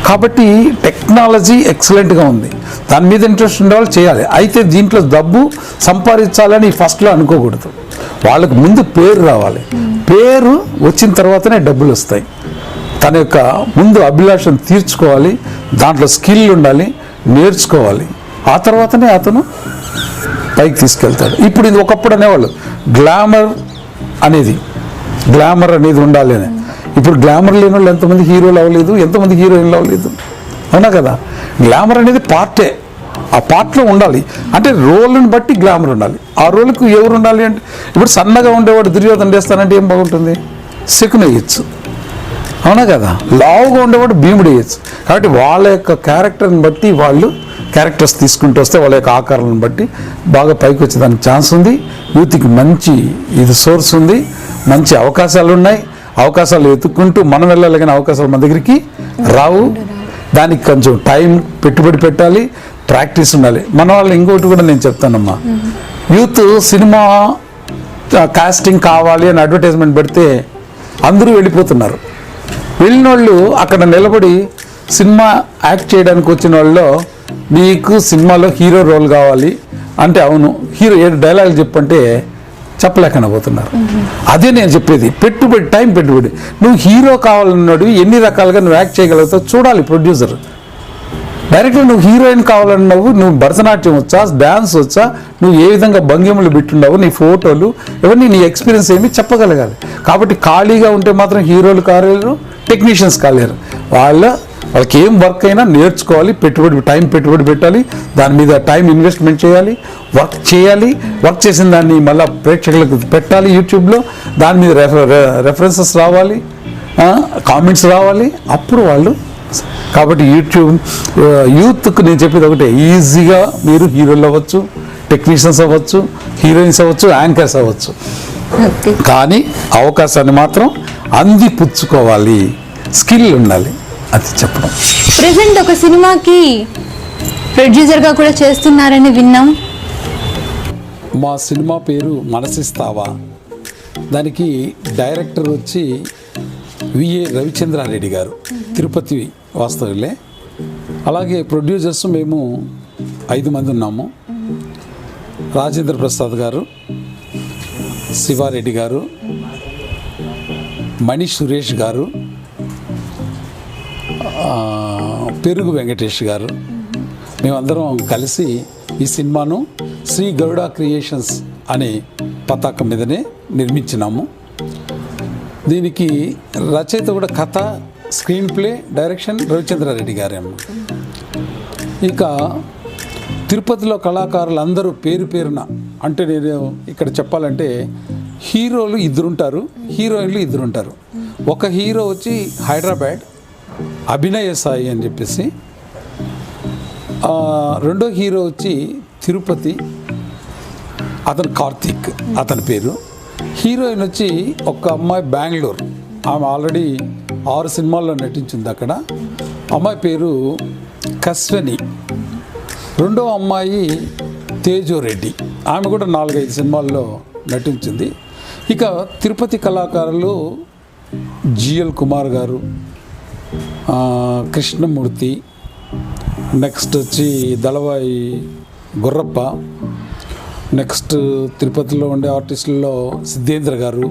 కాబట్టి టెక్నాలజీ ఎక్సలెంట్గా ఉంది. దాని మీద ఇంట్రెస్ట్ ఉండేవాళ్ళు చేయాలి. అయితే దీంట్లో డబ్బు సంపాదించాలని ఫస్ట్లో అనుకోకూడదు. వాళ్ళకు ముందు పేరు రావాలి. పేరు వచ్చిన తర్వాతనే డబ్బులు వస్తాయి. తన యొక్క ముందు అభిలాషను తీర్చుకోవాలి, దాంట్లో స్కిల్ ఉండాలి, నేర్చుకోవాలి. ఆ తర్వాతనే అతను పైకి తీసుకెళ్తాడు. ఇప్పుడు ఇది ఒకప్పుడు అనేవాళ్ళు గ్లామర్ అనేది ఉండాలి అని. ఇప్పుడు గ్లామర్ లేని వాళ్ళు ఎంతమంది హీరోలు అవ్వలేదు, ఎంతమంది హీరోయిన్లు అవ్వలేదు, అవునా కదా? గ్లామర్ అనేది పార్టే, ఆ పార్ట్లో ఉండాలి. అంటే రోల్ని బట్టి గ్లామర్ ఉండాలి. ఆ రోల్కు ఎవరు ఉండాలి అంటే, ఇప్పుడు సన్నగా ఉండేవాడు దుర్యోధన వేస్తానంటే ఏం బాగుంటుంది? శకుని వేయచ్చు, అవునా కదా? లావుగా ఉండేవాడు భీముడు వేయచ్చు. కాబట్టి వాళ్ళ యొక్క క్యారెక్టర్ని బట్టి వాళ్ళు క్యారెక్టర్స్ తీసుకుంటూ వస్తే వాళ్ళ యొక్క ఆకారాలను బట్టి బాగా పైకి వచ్చేదానికి ఛాన్స్ ఉంది. యూత్కి మంచి సోర్స్ ఉంది, మంచి అవకాశాలు ఉన్నాయి. అవకాశాలు ఎత్తుక్కుంటూ మనం వెళ్ళాలి, కానీ అవకాశాలు మన దగ్గరికి రావు. దానికి కొంచెం టైం పెట్టుబడి పెట్టాలి, ప్రాక్టీస్ ఉండాలి. మన వాళ్ళు ఇంకోటి కూడా నేను చెప్తానమ్మా, యూత్ సినిమా కాస్టింగ్ కావాలి అని అడ్వర్టైజ్మెంట్ పెడితే అందరూ వెళ్ళిపోతున్నారు. వెళ్ళిన వాళ్ళు అక్కడ నిలబడి సినిమా యాక్ట్ చేయడానికి వచ్చిన వాళ్ళు, నీకు సినిమాలో హీరో రోల్ కావాలి అంటే అవును, హీరో ఏ డైలాగ్ చెప్పంటే చెప్పలేకనే పోతున్నారు. అదే నేను చెప్పేది, పెట్టుబడి, టైం పెట్టుబడి. నువ్వు హీరో కావాలన్నాడు, ఎన్ని రకాలుగా నువ్వు యాక్ట్ చేయగలుగుతావు చూడాలి ప్రొడ్యూసర్. డైరెక్ట్గా నువ్వు హీరోయిన్ కావాలన్నావు, నువ్వు భరతనాట్యం వచ్చా, డ్యాన్స్ వచ్చా, నువ్వు ఏ విధంగా భంగిమలు పెట్టున్నావు, నీ ఫోటోలు ఇవన్నీ, నీ ఎక్స్పీరియన్స్ ఏమి చెప్పగలగాలి. కాబట్టి ఖాళీగా ఉంటే మాత్రం హీరోలు కాలేరు, టెక్నీషియన్స్ కాలేరు. వాళ్ళకి ఏం వర్క్ అయినా నేర్చుకోవాలి, టైం పెట్టుబడి పెట్టాలి, దాని మీద టైం ఇన్వెస్ట్మెంట్ చేయాలి, వర్క్ చేసిన దాన్ని మళ్ళీ ప్రేక్షకులకు పెట్టాలి యూట్యూబ్లో, దాని మీద రెఫరెన్సెస్ రావాలి, కామెంట్స్ రావాలి, అప్పుడు వాళ్ళు. కాబట్టి యూత్కు నేను చెప్పేది ఒకటే, ఈజీగా మీరు హీరోలు అవ్వచ్చు, టెక్నీషియన్స్ అవ్వచ్చు, హీరోయిన్స్ అవ్వచ్చు, యాంకర్స్ అవ్వచ్చు. కానీ అవకాశాన్ని మాత్రం అందిపుచ్చుకోవాలి, స్కిల్ ఉండాలి, అది చెప్పడం. ప్రెసెంట్ ఒక సినిమాకి ప్రొడ్యూసర్గా కూడా చేస్తున్నారని విన్నాం. మా సినిమా పేరు మనసిస్తావా, దానికి డైరెక్టర్ వచ్చి విఏ రవిచంద్రారెడ్డి గారు, తిరుపతి వాస్తవులే. అలాగే ప్రొడ్యూసర్స్ మేము 5 మంది ఉన్నాము. రాజేంద్ర ప్రసాద్ గారు, శివారెడ్డి గారు, మణి సురేష్ గారు, పెరుగు వెంకటేష్ గారు, మేమందరం కలిసి ఈ సినిమాను శ్రీ గరుడ క్రియేషన్స్ అనే పతాకం మీదనే నిర్మించినాము. దీనికి రచయిత కూడా కథ, స్క్రీన్ ప్లే, డైరెక్షన్ రవిచంద్రారెడ్డి గారేమో. ఇక తిరుపతిలో కళాకారులు అందరూ పేరున, అంటే నేను ఇక్కడ చెప్పాలంటే హీరోలు 2 ఉంటారు, హీరోయిన్లు 2 ఉంటారు. ఒక హీరో వచ్చి హైదరాబాద్ అభినయ సాయి అని చెప్పేసి, రెండో హీరో వచ్చి తిరుపతి, అతను కార్తీక్ అతని పేరు. హీరోయిన్ వచ్చి ఒక అమ్మాయి బెంగళూరు, ఆమె ఆల్రెడీ 6 సినిమాల్లో నటించింది అక్కడ. అమ్మాయి పేరు కస్వని. రెండో అమ్మాయి తేజోరెడ్డి, ఆమె కూడా 4-5 సినిమాల్లో నటించింది. ఇక తిరుపతి కళాకారులు జిఎల్ కుమార్ గారు, కృష్ణమూర్తి, నెక్స్ట్ వచ్చి దళవాయి గుర్రప్ప, నెక్స్ట్ తిరుపతిలో ఉండే ఆర్టిస్టుల్లో సిద్ధేంద్ర గారు,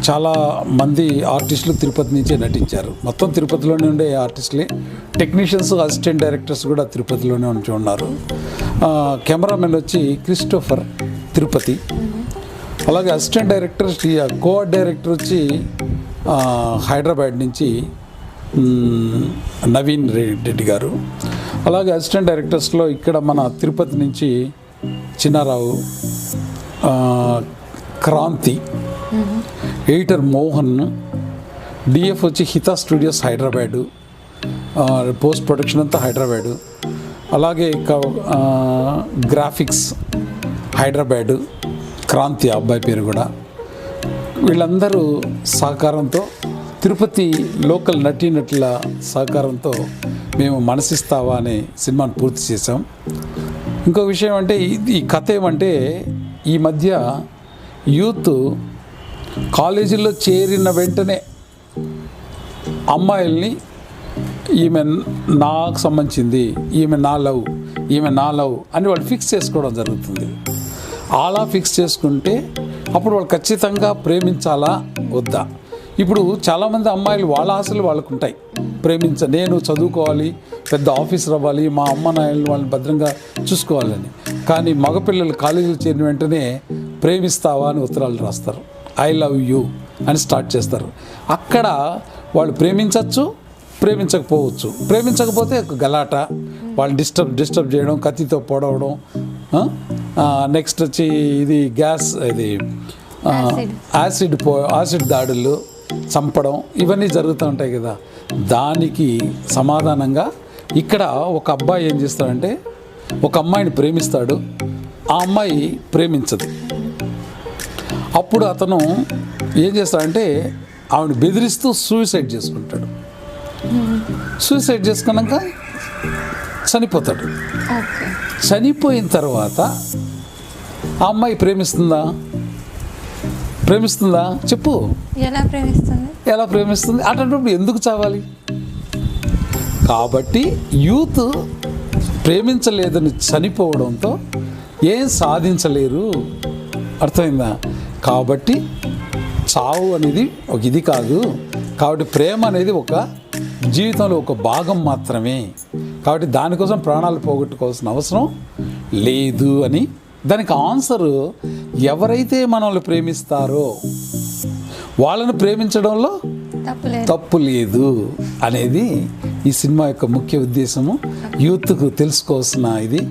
చాలా మంది ఆర్టిస్టులు తిరుపతి నుంచే నటించారు. మొత్తం తిరుపతిలోనే ఉండే ఆర్టిస్టులే. టెక్నీషియన్స్, అసిస్టెంట్ డైరెక్టర్స్ కూడా తిరుపతిలోనే ఉంచి ఉన్నారు. కెమెరామెన్ వచ్చి క్రిస్టోఫర్, తిరుపతి. అలాగే అసిస్టెంట్ డైరెక్టర్, కో డైరెక్టర్ వచ్చి హైదరాబాద్ నుంచి నవీన్ రెడ్డి గారు. అలాగే అసిస్టెంట్ డైరెక్టర్స్లో ఇక్కడ మన తిరుపతి నుంచి చిన్నారావు, క్రాంతి, ఎడిటర్ మోహన్, డిఎఫ్ వచ్చి హితా స్టూడియోస్ హైదరాబాదు, పోస్ట్ ప్రొడక్షన్ అంతా హైదరాబాదు. అలాగే గ్రాఫిక్స్ హైదరాబాదు, క్రాంతి అబ్బాయి పేరు కూడా. వీళ్ళందరూ సహకారంతో, తిరుపతి లోకల్ నటీనటుల సహకారంతో మేము మనసిస్తావా అనే సినిమాను పూర్తి చేసాం. ఇంకో విషయం అంటే ఈ కథ ఏమంటే, ఈ మధ్య యూత్ కాలేజీల్లో చేరిన వెంటనే అమ్మాయిల్ని ఈమె నాకు సంబంధించింది, ఈమె నా లవ్ అని వాళ్ళు ఫిక్స్ చేసుకోవడం జరుగుతుంది. అలా ఫిక్స్ చేసుకుంటే అప్పుడు వాళ్ళు ఖచ్చితంగా ప్రేమించాలా వద్దా? ఇప్పుడు చాలామంది అమ్మాయిలు వాళ్ళ ఆశలు వాళ్ళకు ఉంటాయి, నేను చదువుకోవాలి, పెద్ద ఆఫీసర్ అవ్వాలి, మా అమ్మ నాయనలు వాళ్ళని భద్రంగా చూసుకోవాలని. కానీ మగపిల్లలు కాలేజీలో చేరిన వెంటనే ప్రేమిస్తావా అని ఉత్తరాలు రాస్తారు, ఐ లవ్ యూ అని స్టార్ట్ చేస్తారు. అక్కడ వాళ్ళు ప్రేమించవచ్చు, ప్రేమించకపోవచ్చు. ప్రేమించకపోతే గలాట, వాళ్ళు డిస్టర్బ్ చేయడం, కత్తితో పొడవడం, నెక్స్ట్ వచ్చి ఇది యాసిడ్ దాడులు, చంపడం, ఇవన్నీ జరుగుతూ ఉంటాయి కదా. దానికి సమాధానంగా ఇక్కడ ఒక అబ్బాయి ఏం చేస్తాడంటే, ఒక అమ్మాయిని ప్రేమిస్తాడు, ఆ అమ్మాయి ప్రేమించదు. అప్పుడు అతను ఏం చేస్తాడంటే ఆవిడ బెదిరిస్తూ సూసైడ్ చేసుకుంటాడు. సూసైడ్ చేసుకున్నాక చనిపోతాడు. ఓకే. చనిపోయిన తర్వాత ఆ అమ్మాయి ప్రేమిస్తుందా చెప్పు. ఎలా ప్రేమిస్తుంది? అటువంటిప్పుడు ఎందుకు చావాలి? కాబట్టి యూత్ ప్రేమించలేదని చనిపోవడంతో ఏం సాధించలేరు. అర్థమైందా? కాబట్టి చావు అనేది ఒక ఇది కాదు. కాబట్టి ప్రేమ అనేది ఒక జీవితంలో ఒక భాగం మాత్రమే. కాబట్టి దానికోసం ప్రాణాలు పోగొట్టుకోవాల్సిన అవసరం లేదు అని దానికి ఆన్సరు, ఎవరైతే మనల్ని ప్రేమిస్తారో వాళ్ళను ప్రేమించడంలో తప్పు లేదు అనేది ఈ సినిమా యొక్క ముఖ్య ఉద్దేశము. యూత్కు తెలుసుకోవాల్సిన ఇది.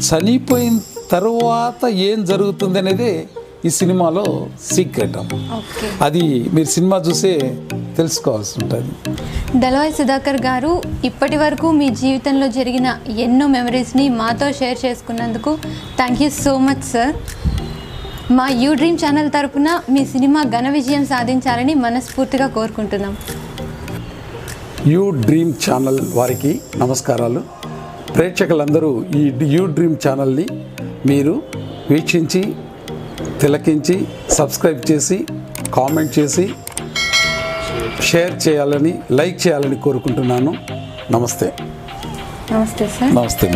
చనిపోయిన తర్వాత ఏం జరుగుతుంది అనేది ఈ సినిమాలో సీక్రెట్ అమ్మ. అది మీరు సినిమా చూసే తెలుసుకోవాల్సి ఉంటుంది. దళవాయి సుధాకర్ గారు, ఇప్పటి వరకు మీ జీవితంలో జరిగిన ఎన్నో మెమరీస్ని మాతో షేర్ చేసుకున్నందుకు thank you so much sir. మా యూ డ్రీమ్ ఛానల్ తరపున మీ సినిమా ఘన విజయం సాధించాలని మనస్ఫూర్తిగా కోరుకుంటున్నాం. యూ డ్రీమ్ ఛానల్ వారికి నమస్కారాలు. ప్రేక్షకులందరూ ఈ యూ డ్రీమ్ ఛానల్ని మీరు వీక్షించి, తిలకించి, సబ్స్క్రైబ్ చేసి, కామెంట్ చేసి, షేర్ చేయాలని, లైక్ చేయాలని కోరుకుంటున్నాను. నమస్తే సార్. నమస్తే.